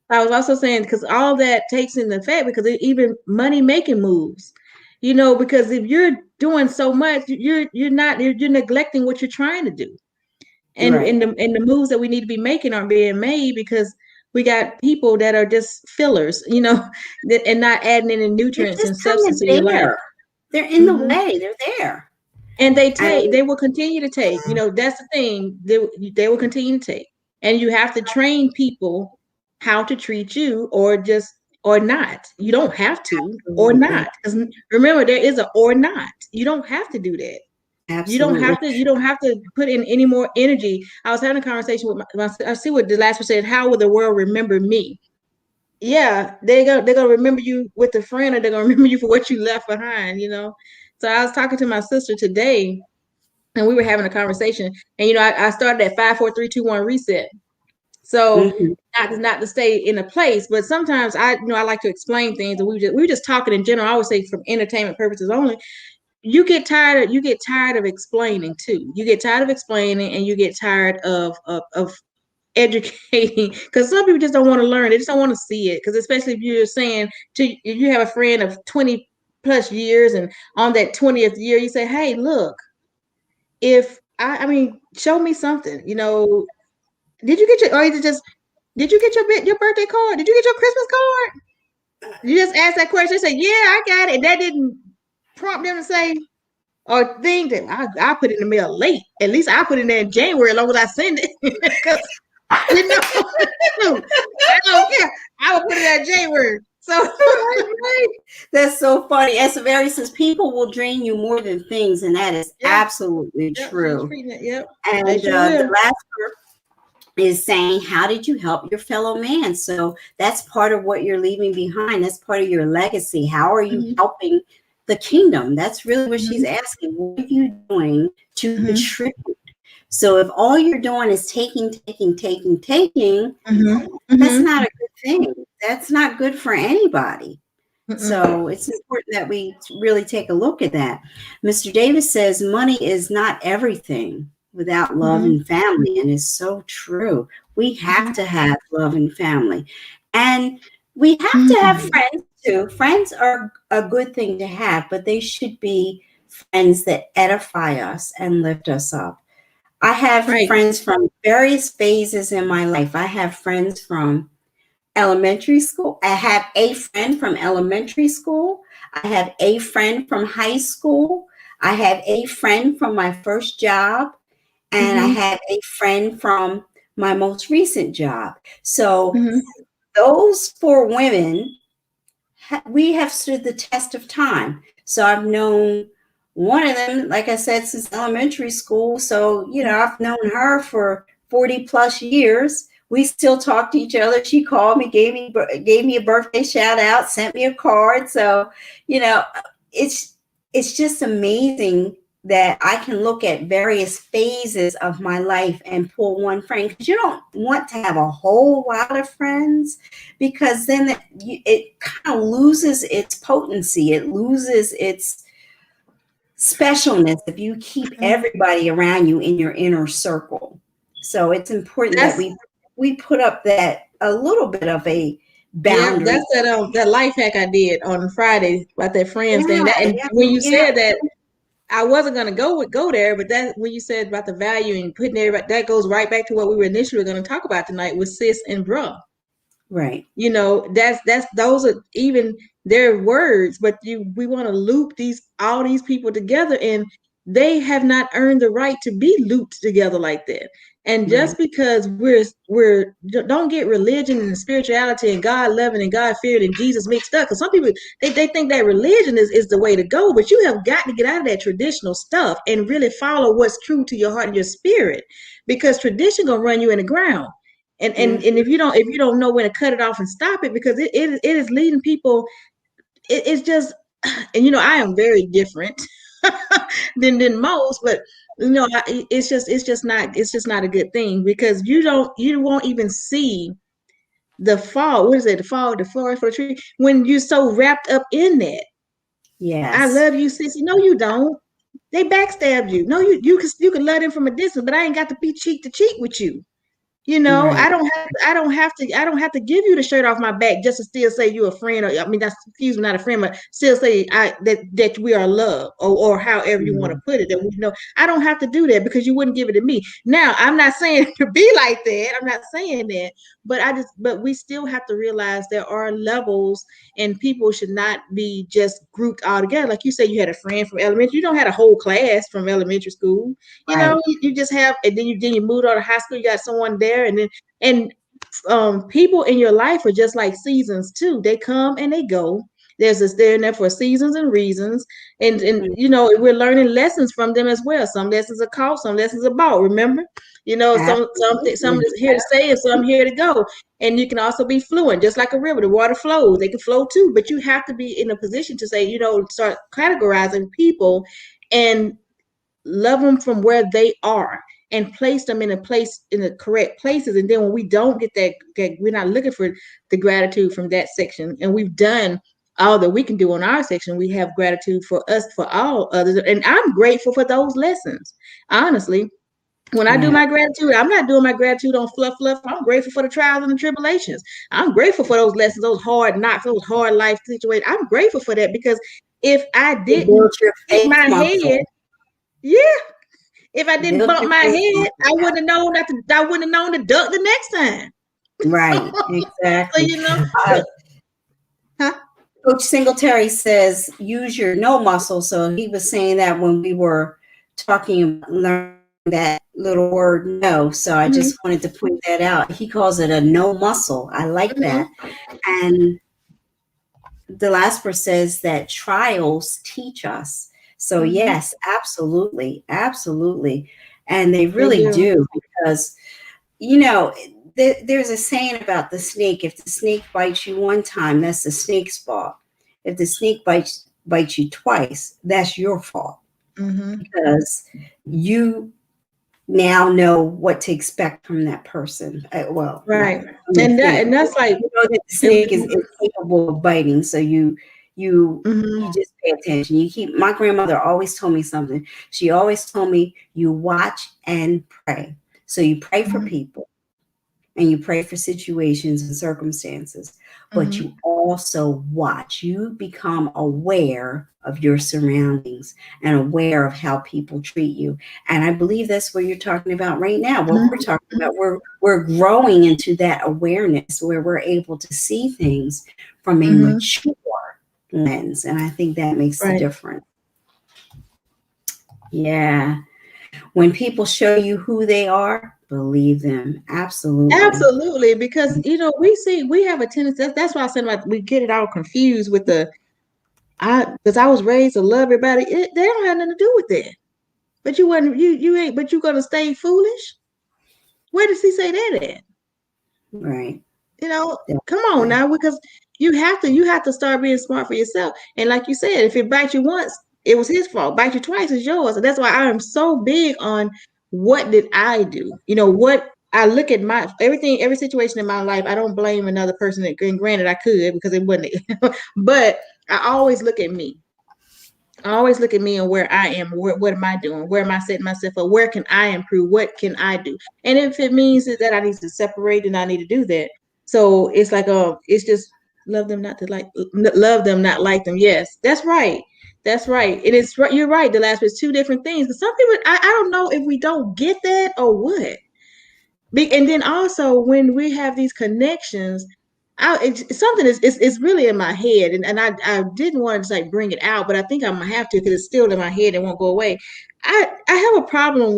I was also saying, because all that takes into effect, because even money making moves, because if you're doing so much, you're neglecting what you're trying to do. And right. the moves that we need to be making aren't being made because we got people that are just fillers, and not adding any nutrients and substance to your life. They're in the way. They're there. And they will continue to take, that's the thing. They will continue to take. And you have to train people how to treat you, or not. You don't have to. Absolutely. Or not. Because remember, there is a or not. You don't have to do that. Absolutely. You don't have to put in any more energy. I was having a conversation with I see what the last person said, how will the world remember me? Yeah, they're gonna remember you with a friend, or they're gonna remember you for what you left behind, So I was talking to my sister today, and we were having a conversation, and I started at 5, 4, 3, 2, 1 reset. So not to stay in a place, but sometimes I like to explain things, and we were just talking in general. I always say from entertainment purposes only. You get tired of explaining too. You get tired of explaining, and you get tired of educating, because some people just don't want to learn. They just don't want to see it. Because especially if you're saying if you have a friend of 20 plus years, and on that 20th year you say, hey, look, if I mean, show me something. Did you get your birthday card? Did you get your Christmas card? You just ask that question. They say, yeah, I got it. And that didn't prompt them to say or think that I put it in the mail late. At least I put it in there in January, as long as I send it. Because I don't care. I will put it in January. So right. That's so funny. Esavari says people will drain you more than things, and that is absolutely true. Yep. And the last group is saying, how did you help your fellow man? So that's part of what you're leaving behind. That's part of your legacy. How are you helping the kingdom? That's really what she's asking. What are you doing to contribute? So if all you're doing is taking, that's not a good thing. That's not good for anybody. So it's important that we really take a look at that. Mr. Davis says money is not everything without love and family. And it's so true. We have to have love and family. And we have to have friends too. Friends are a good thing to have, but they should be friends that edify us and lift us up. I have friends from various phases in my life. I have friends from elementary school. I have a friend from elementary school. I have a friend from high school. I have a friend from my first job. And I have a friend from my most recent job. So those 4 women, we have stood the test of time. So I've known one of them, like I said, since elementary school. So, I've known her for 40 plus years. We still talk to each other. She called me, gave me a birthday shout out, sent me a card. So, it's just amazing that I can look at various phases of my life and pull one friend, because you don't want to have a whole lot of friends, because then it kind of loses its potency. It loses its specialness if you keep everybody around you in your inner circle. So it's important that we put up that a little bit of a boundary. Yeah, that's that life hack I did on Friday about that friends thing. When you said that, I wasn't gonna go there, but that when you said about the value and putting everybody, that goes right back to what we were initially going to talk about tonight with sis and bruh. Right. That's those are even their words, but we want to loop all these people together, and they have not earned the right to be looped together like that. And Right. just because we're don't get religion and spirituality and God loving and God fearing and Jesus mixed up. Because some people they think that religion is the way to go, but you have got to get out of that traditional stuff and really follow what's true to your heart and your spirit, because tradition gonna run you in the ground. And if you don't know when to cut it off and stop it, because it is leading people. It's just, and I am very different than most, but it's just not a good thing, because you won't even see the fall. What is it? The fall, the forest for the tree, when you're so wrapped up in that. I Yes. love you, sissy. No, you don't. They backstabbed you. No, you can love them from a distance, but I ain't got to be cheek to cheek with you. Right. I don't have to give you the shirt off my back just to still say you're a friend, or I mean, that's, excuse me, not a friend, but still say that we are loved, or however you want to Mhm. put it. That we know I don't have to do that because you wouldn't give it to me. Now, I'm not saying to be like that. I'm not saying that, but we still have to realize there are levels, and people should not be just grouped all together. Like you said, you had a friend from elementary. You don't have a whole class from elementary school. Right. You just have, and then you moved on to high school. You got someone there, and people in your life are just like seasons too. They come and they go. They're in there for seasons and reasons, and Mhm. we're learning lessons from them as well. Some lessons are caught, some lessons are bought. Remember, some Absolutely. is here to stay and some here to go. And you can also be fluent, just like a river. The water flows; they can flow too. But you have to be in a position to say, start categorizing people and love them from where they are, and place them in the correct places. And then when we don't get that, we're not looking for the gratitude from that section, and we've done all that we can do on our section. We have gratitude for us, for all others, and I'm grateful for those lessons. Honestly, when I do Yeah. my gratitude, I'm not doing my gratitude on fluff. I'm grateful for the trials and the tribulations. I'm grateful for those lessons, those hard knocks, those hard life situations. I'm grateful for that, because if I It didn't builds your hit faith my head, muscle. yeah, if I didn't Build bump your my faith head, muscle. I wouldn't have known to duck the next time. Right. So Exactly. Uh, but huh? Coach Singletary says use your no muscle. So he was saying that when we were talking about learning that little word no. So I Mm-hmm, just wanted to point that out. He calls it a no muscle. I like that. mm-hmm, And the last verse says that trials teach us. So mm-hmm. yes, absolutely, absolutely, and they They really do. do, because you know there's a saying about the snake. If the snake bites you one time, that's the snake's fault. If the snake bites you twice, that's your fault, Mm-hmm. because you now know what to expect from that person. Well, not Right. from the snake. And that's like, You know that the and, snake is capable of biting, so you mm-hmm, just pay attention. You keep. My grandmother always told me something. She always told me you watch and pray. So you pray for mm-hmm, people and you pray for situations and circumstances, but mm-hmm, you also watch. You become aware of your surroundings and aware of how people treat you. And I believe that's what you're talking about right now. What we're talking mm-hmm, about, we're growing into that awareness where we're able to see things from a mm-hmm. mature lens. And I think that makes the Right. difference. Yeah. When people show you who they are, believe them. Absolutely. Absolutely, because we have a tendency. That's why I said, like, we get it all confused with because I was raised to love everybody. They don't have nothing to do with that. But you wasn't you ain't. But you gonna stay foolish? Where does he say that at? Right. You know, come on Definitely. now, because you have to start being smart for yourself. And like you said, if it bites you once, it was his fault. Bite you twice, is yours. And that's why I am so big on what did I do? What I look at my everything, every situation in my life. I don't blame another person. And granted, I could, because it wasn't. But I always look at me. I always look at me and where I am. What am I doing? Where am I setting myself up? Where can I improve? What can I do? And if it means that I need to separate, then I need to do that. So it's like, it's just love them, not like them. Yes, that's right. That's right. It is right. You're right. The last was two different things. But some people, I don't know if we don't get that or what. And then also when we have these connections, something is really in my head, and I didn't want to like bring it out, but I think I'm gonna have to, because it's still in my head and won't go away. I have a problem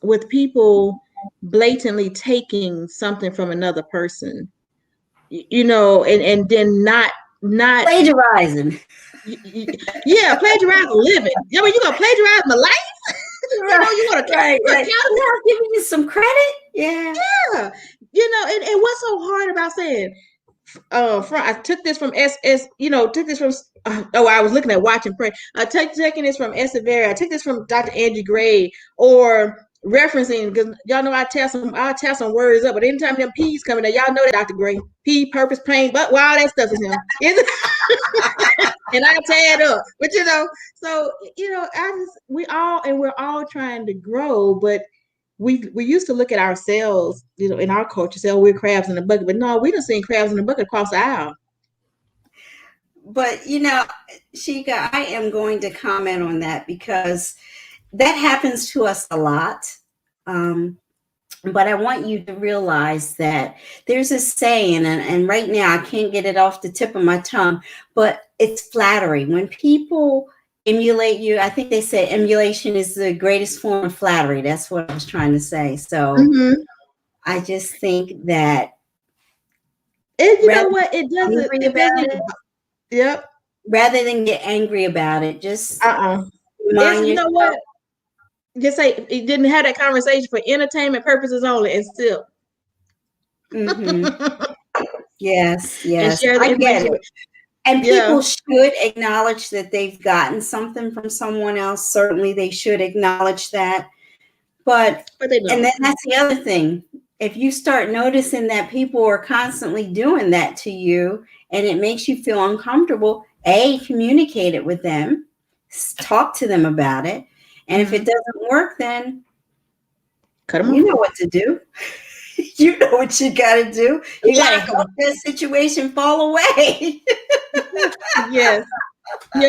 with people blatantly taking something from another person, and then not Plagiarizing. yeah, plagiarize a living. I mean, you gonna plagiarize my life? Right, You want to right, right. count? Now giving you some credit. Yeah. Yeah, and what's so hard about saying, I took this from took this from. I was looking at Watch and Pray. Taking this from Severa. I took this from Dr. Angie Gray, or referencing, because y'all know I tear some words up, but anytime them P's coming out, y'all know that Dr. Gray, P, purpose, pain, but all that stuff is him. And I tear it up, but so we're all trying to grow, but we used to look at ourselves, in our culture, say, oh, we're crabs in the bucket. But no, we done seen crabs in the bucket across the aisle. But Sheikah, I am going to comment on that because that happens to us a lot. But I want you to realize that there's a saying, and right now I can't get it off the tip of my tongue, but it's flattery. When people emulate you, I think they say emulation is the greatest form of flattery. That's what I was trying to say. So I just think that, and you know what, it doesn't. Yep. Rather than get angry about it, just it's, you know what, just say it didn't have that conversation for entertainment purposes only, and still yes and share the I get information it. And people should acknowledge that they've gotten something from someone else. Certainly they should acknowledge that. But they don't. And then that's the other thing. If you start noticing that people are constantly doing that to you and it makes you feel uncomfortable, communicate it with them, talk to them about it. And if it doesn't work, then cut them off. You know what to do. You know what you got to do. You got to help that situation fall away. Yes. And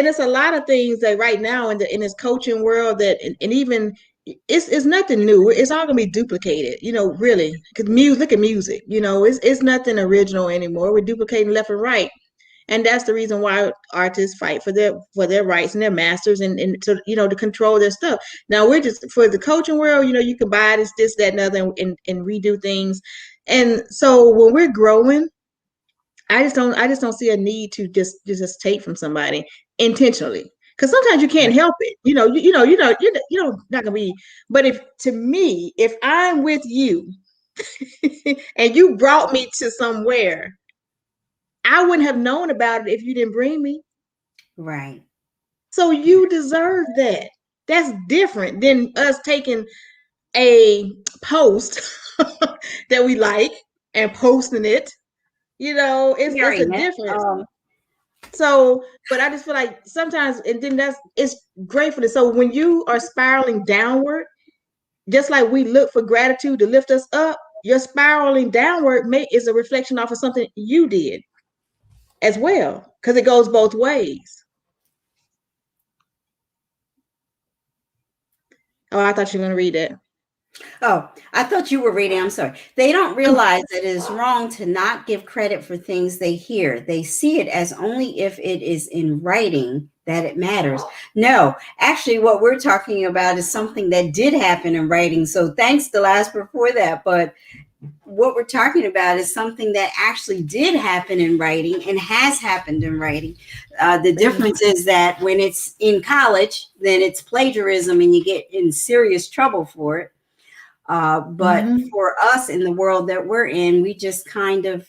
it's a lot of things that right now in this coaching world that, and even it's nothing new. It's all gonna be duplicated, really. Because look at music, it's nothing original anymore. We're duplicating left and right. And that's the reason why artists fight for their rights and their masters, and to control their stuff. Now we're just, for the coaching world, you can buy this, that, and other, and redo things. And so when we're growing, I just don't see a need to just take from somebody intentionally, because sometimes you can't help it. You're not gonna be. But if I'm with you and you brought me to somewhere, I wouldn't have known about it if you didn't bring me. Right. So you deserve that. That's different than us taking a post that we like and posting it. It's a difference. So, but I just feel like sometimes, and then it's great for this. So when you are spiraling downward, just like we look for gratitude to lift us up, your spiraling downward is a reflection off of something you did as well, because it goes both ways. Oh, I thought you were going to read that. Oh, I thought you were reading. I'm sorry. They don't realize that it is wrong to not give credit for things they hear. They see it as only if it is in writing that it matters. No, actually, what we're talking about is something that did happen in writing. So thanks to last before that. But what we're talking about is something that actually did happen in writing and has happened in writing. The difference is that when it's in college, then it's plagiarism and you get in serious trouble for it. But for us in the world that we're in, we just kind of,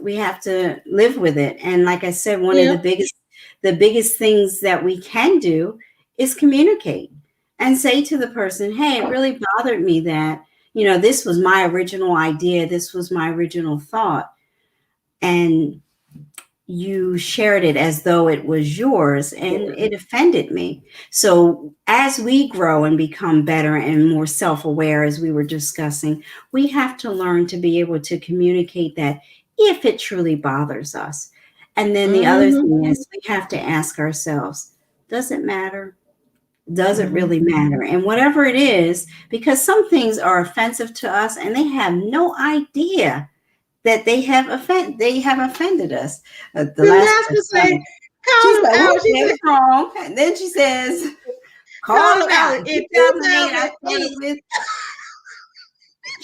we have to live with it. And like I said, one of the biggest things that we can do is communicate and say to the person, hey, it really bothered me that, this was my original idea. This was my original thought. And you shared it as though it was yours, and it offended me. So as we grow and become better and more self-aware, as we were discussing, we have to learn to be able to communicate that if it truly bothers us. And then the other thing is, we have to ask ourselves, does it matter? Does it really matter? And whatever it is, because some things are offensive to us and they have no idea that they have offended us. The The last last one say, person, she's call him like, out. "Who's She said, that wrong?" And then she says, "Call call him him out." out In in 2008, I started 2008. with,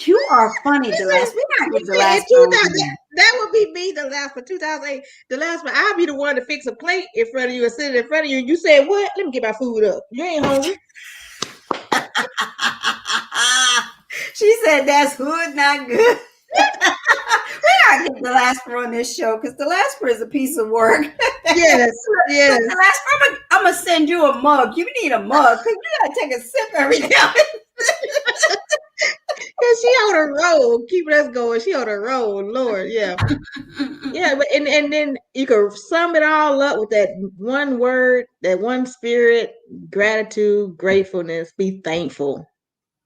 "You are funny, He Delasper. said, We're not he getting said in Delasper on 2000, here." that would be me, the last one, 2008. The last one, I'll be the one to fix a plate in front of you and sit in front of you. You said, what? Let me get my food up. You ain't hungry. She said, "That's hood, not good." We're not getting Delasper on this show because Delasper is a piece of work. Yes, yes. Delasper, I'm gonna send you a mug. You need a mug because you gotta take a sip every now and then. Cause she on a roll, keeping us going. She on a roll, Lord, yeah, yeah. But and then you can sum it all up with that one word, that one spirit: gratitude, gratefulness. Be thankful.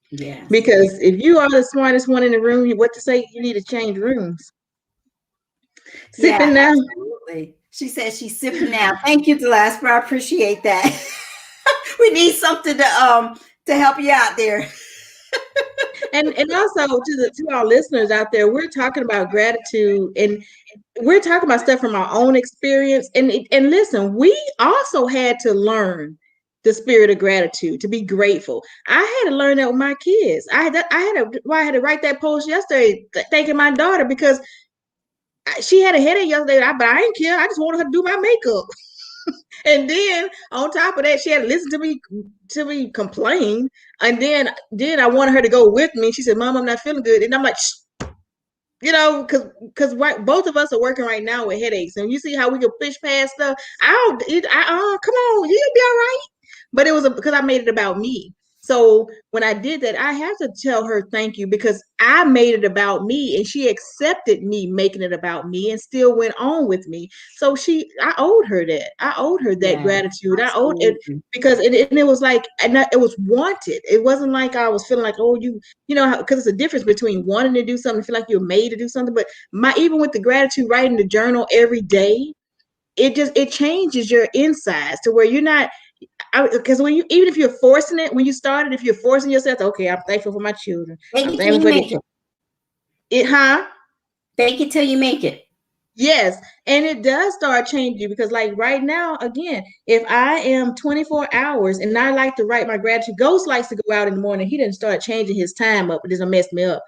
Yes. Because if you are the smartest one in the room, what to say? You need to change rooms. Yeah, Sipping now. absolutely. She says she's sipping now. Thank you, Delasper. I appreciate that. We need something to help you out there. And also to our listeners out there, we're talking about gratitude and we're talking about stuff from our own experience. And listen, we also had to learn the spirit of gratitude, to be grateful. I had to learn that with my kids. I had to write that post yesterday thanking my daughter because she had a headache yesterday, but I didn't care. I just wanted her to do my makeup. And then on top of that, she had to listen to me complain. And then I wanted her to go with me. She said, "Mom, I'm not feeling good." And I'm like, shh, because both of us are working right now with headaches, and you see how we can push past stuff. Come on, you'll be all right. But it was because I made it about me. So when I did that, I had to tell her thank you because I made it about me, and she accepted me making it about me, and still went on with me. So I owed her that. I owed her that Yeah, gratitude. I owed it absolutely. because it was like, it was wanted. It wasn't like I was feeling like, oh, because it's a difference between wanting to do something, feel like you're made to do something. But even with the gratitude, writing the journal every day, it changes your insides to where you're not. Because even if you're forcing it, when you started, if you're forcing yourself, okay, I'm thankful for my children. Fake I'm it till thankful you for make it. huh? Fake it till you make it. Yes, and it does start changing because, like right now, again, if I am 24 hours and I like to write my gratitude, Ghost likes to go out in the morning. He didn't start changing his time up, but it's gonna mess me up.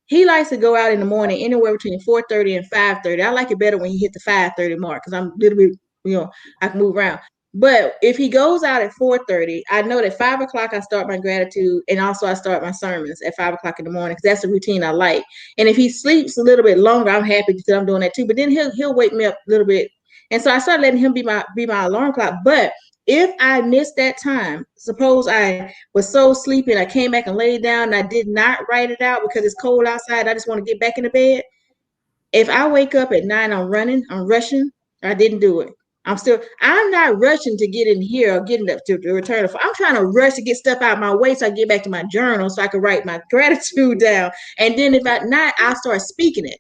He likes to go out in the morning anywhere between 4:30 and 5:30. I like it better when you hit the 5:30 mark because I'm a little bit, I can move around. But if he goes out at 4:30, I know that 5 o'clock I start my gratitude, and also I start my sermons at 5 o'clock in the morning because that's the routine I like. And if he sleeps a little bit longer, I'm happy because I'm doing that too. But then he'll wake me up a little bit, and so I started letting him be my alarm clock. But if I missed that time, suppose I was so sleepy and I came back and laid down and I did not write it out because it's cold outside, I just want to get back into bed. If I wake up at 9, I'm rushing, I didn't do it. I'm not rushing to get in here or getting up to return it. I'm trying to rush to get stuff out of my way so I get back to my journal so I can write my gratitude down. And then if I not, I'll start speaking it.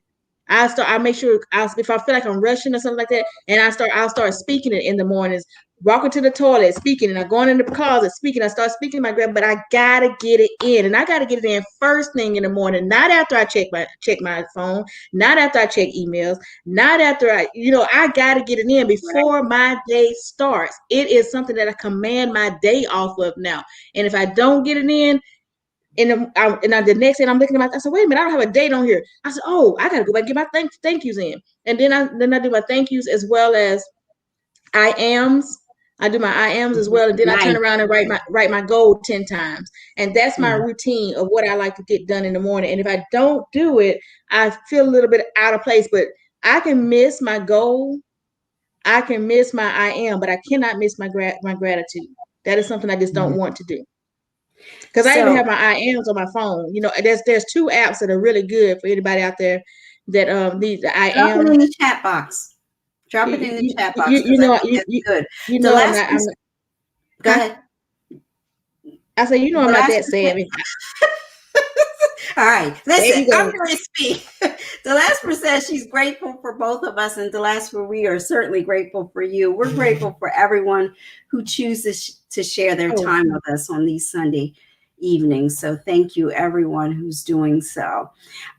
I make sure if I feel like I'm rushing or something like that, and I'll start speaking it in the mornings, walking to the toilet, speaking, and I'm going in the closet, speaking. I start speaking my gratitude, but I gotta get it in, and I gotta get it in first thing in the morning, not after I check my phone, not after I check emails, not after I gotta get it in before my day starts. It is something that I command my day off of now, and if I don't get it in, and the next day I'm looking at I said, wait a minute, I don't have a date on here. I said, oh, I gotta go back and get my thank yous in, and then I do my thank yous as well as I ams. I do my I ams as well, and then I turn Nice. around and write my goal 10 times, and that's my Yeah. routine of what I like to get done in the morning. And if I don't do it, I feel a little bit out of place. But I can miss my goal, I can miss my I am, but I cannot miss my gratitude. That is something I just don't want to do. Because I even So have my I ams on my phone. There's 2 apps that are really good for anybody out there that need the I drop it am. in the chat box. Drop it in the chat box because I think that's good. The I'm last not. one, go Huh? ahead. I say, The I'm not last that savvy. All right, There listen, you I'm go. going to speak. Delasper says she's grateful for both of us, and Delasper, we are certainly grateful for you. We're grateful for everyone who chooses to share their Oh, time with us on these Sunday evening. So thank you, everyone who's doing so.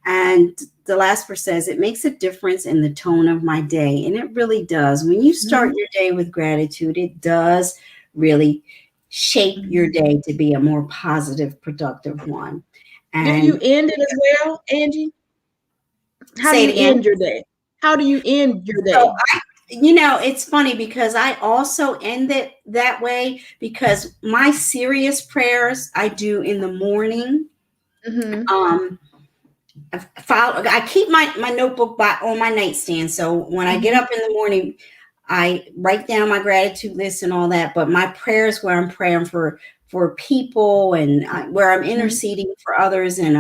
And the last verse says, it makes a difference in the tone of my day. And it really does. When you start your day with gratitude, it does really shape your day to be a more positive, productive one. Do you And end it as well, Angie? How do say you it again. end your day? How do you end your So day? it's funny because I also end it that way because my serious prayers I do in the morning. Mm-hmm. I keep my notebook on my nightstand. So when I get up in the morning, I write down my gratitude list and all that. But my prayers where I'm praying for people and where I'm interceding for others, and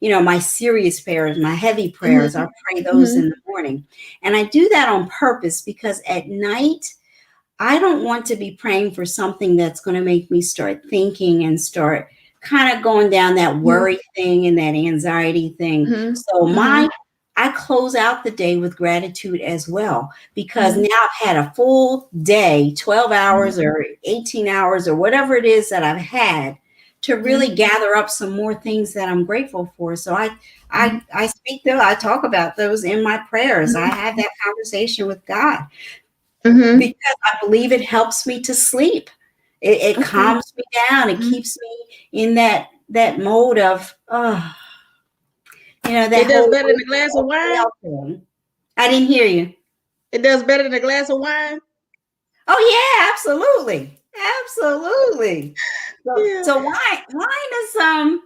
my serious prayers, my heavy prayers, I pray those in the morning, and I do that on purpose because at night I don't want to be praying for something that's going to make me start thinking and start kind of going down that worry thing and that anxiety thing. So I close out the day with gratitude as well, because now I've had a full day, 12 hours or 18 hours or whatever it is that I've had to really gather up some more things that I'm grateful for. So I speak those, I talk about those in my prayers. I have that conversation with God. Because I believe it helps me to sleep. It calms me down. It keeps me in that mode of, that It does whole better than a glass of wine. thing. I didn't hear you. It does better than a glass of wine. Oh yeah, absolutely, absolutely. Yeah. So wine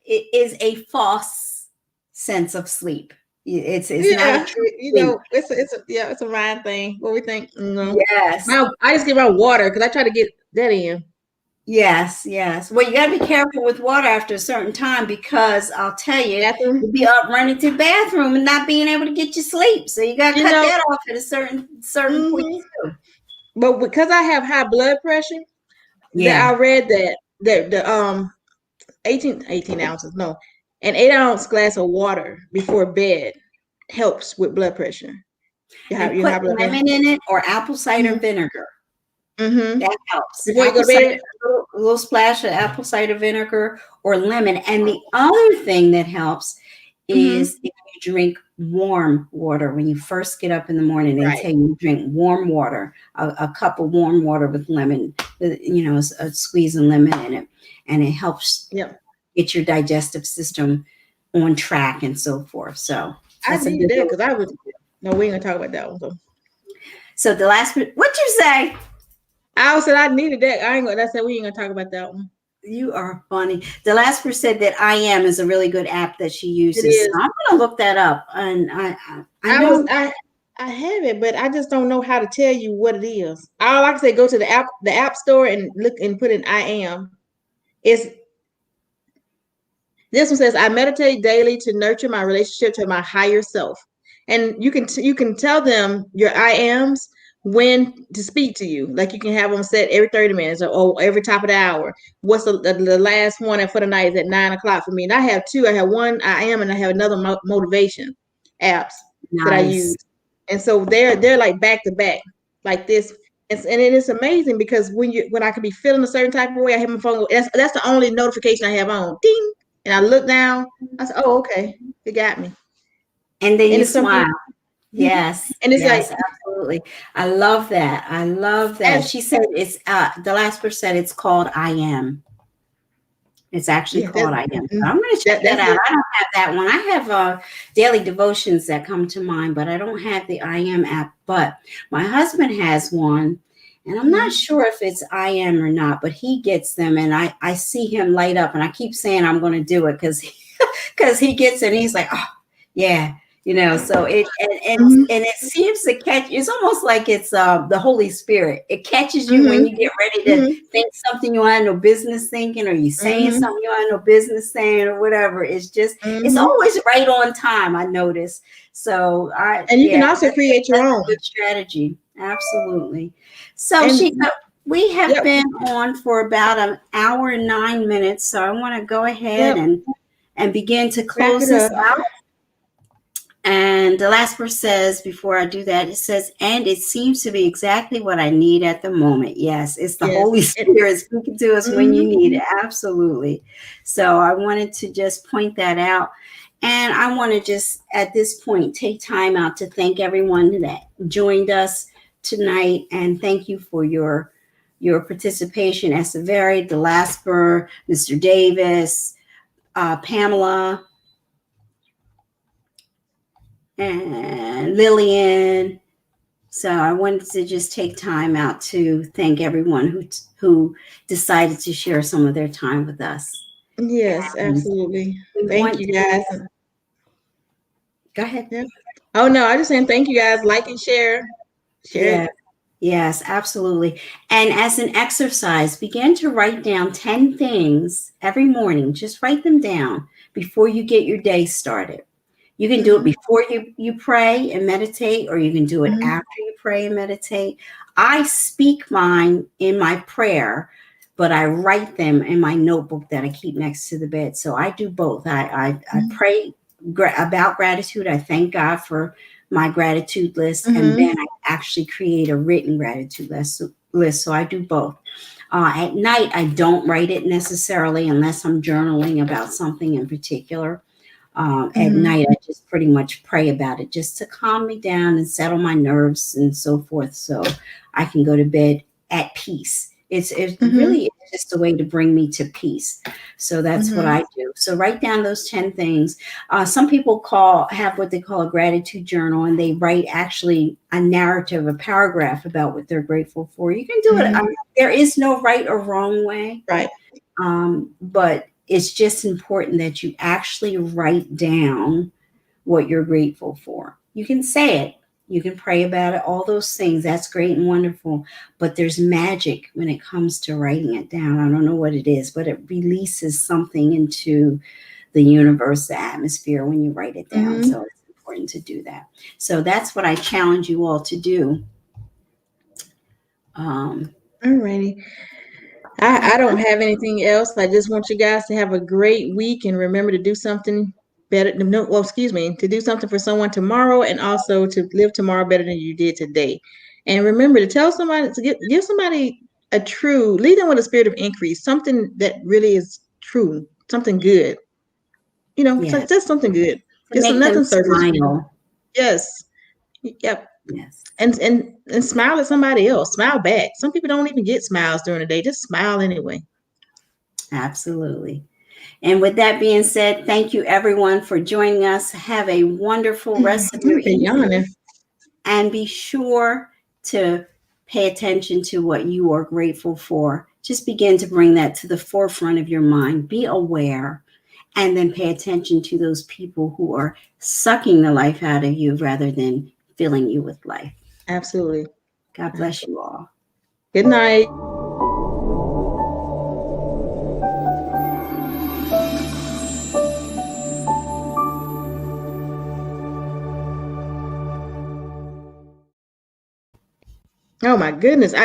is a false sense of sleep. It's not a true sleep. It's a mind thing. What we think, Yes. I just get my water because I try to get that in. Yes, yes. Well, you got to be careful with water after a certain time because I'll tell you, Bathroom. you'll be up running to the bathroom and not being able to get your sleep. So you got to cut that off at a certain point too. But because I have high blood pressure, that I Yeah. read that the 18 ounces, no, an 8-ounce glass of water before bed helps with blood pressure. And You put have blood pressure. lemon in it or apple cider vinegar. That helps. Before you go Apple to cider, bed. a little splash of apple cider vinegar or lemon. And the other thing that helps is if you drink warm water when you first get up in the morning. They tell you drink warm water, a cup of warm water with lemon, a squeeze of lemon in it, and it helps get your digestive system on track and so forth. So I that's a needed good that because I was. No, we ain't gonna talk about that one. So the last, what'd you say? I said I needed that. I ain't gonna. I said we ain't gonna talk about that one. You are funny. The last person said that I Am is a really good app that she uses. It is. So I'm gonna look that up. And I have it, but I just don't know how to tell you what it is. All I can say, go to the app store and look and put in I Am. This one says I meditate daily to nurture my relationship to my higher self, and you can tell them your I Ams when to speak to you. Like you can have them set every 30 minutes or every top of the hour. What's the last one for the night is at 9:00 for me. And I have two. I have one I Am and I have another motivation apps that I use. And so they're like back to back like this. And it is amazing because when I can be feeling a certain type of way, I have my phone. That's the only notification I have on. Ding. And I look down. I said, "Oh, okay, it got me." And then you smile. Yes. And it's yes, like, absolutely. I love that. I love that. She said it's the last person said it's called I Am. It's actually called I Am. So I'm going to check that out. I don't have that one. I have daily devotions that come to mind, but I don't have the I Am app. But my husband has one, and I'm not sure if it's I Am or not, but he gets them, and I see him light up, and I keep saying I'm going to do it because he gets it, and he's like, oh, yeah. So it and it seems to catch. It's almost like it's the Holy Spirit. It catches you when you get ready to think something you had no business thinking, or you saying something you had no business saying, or whatever. It's just it's always right on time. I notice. So you can also create your own good strategy. Absolutely. So we have been on for about an hour and 9 minutes. So I want to go ahead and begin to close this out. And the last verse says, before I do that, it says, and it seems to be exactly what I need at the moment. Yes, it's the Yes. Holy Spirit speaking to us when you need it. Absolutely. So I wanted to just point that out. And I want to just, at this point, take time out to thank everyone that joined us tonight. And thank you for your participation. Essaveri, Delasper, Mr. Davis, Pamela, and Lillian. So I wanted to just take time out to thank everyone who decided to share some of their time with us. Yes, And absolutely. we Thank want you, to, guys. go ahead. Yeah. Oh no, I just saying thank you, guys. Like and share. Share Yeah. it. Yes, absolutely. And as an exercise, begin to write down 10 things every morning. Just write them down before you get your day started. You can do it before you pray and meditate, or you can do it after you pray and meditate. I speak mine in my prayer, but I write them in my notebook that I keep next to the bed. So I do both. I pray about gratitude. I thank God for my gratitude list, and then I actually create a written gratitude list. So I do both. At night, I don't write it necessarily unless I'm journaling about something in particular. At night, I just pretty much pray about it just to calm me down and settle my nerves and so forth, so I can go to bed at peace. It's really it's just a way to bring me to peace. So that's what I do. So write down those 10 things. Some people have what they call a gratitude journal, and they write actually a narrative, a paragraph about what they're grateful for. You can do it. There is no right or wrong way. Right. But it's just important that you actually write down what you're grateful for. You can say it, you can pray about it, all those things. That's great and wonderful. But there's magic when it comes to writing it down. I don't know what it is, but it releases something into the universe, the atmosphere when you write it down. So it's important to do that. So that's what I challenge you all to do. Alrighty. I don't have anything else. I just want you guys to have a great week and remember to do something better. No, well, excuse me, to do something for someone tomorrow and also to live tomorrow better than you did today. And remember to tell somebody to give somebody lead them with a spirit of increase, something that really is true, something good. Yes. Just something good. To Just make them nothing surface. smile. Yes. Yep. Yes. And smile at somebody else. Smile back. Some people don't even get smiles during the day. Just smile anyway. Absolutely. And with that being said, thank you everyone for joining us. Have a wonderful rest of your evening. And be sure to pay attention to what you are grateful for. Just begin to bring that to the forefront of your mind. Be aware, and then pay attention to those people who are sucking the life out of you rather than filling you with life. Absolutely. God bless you all. Good night. Oh my goodness.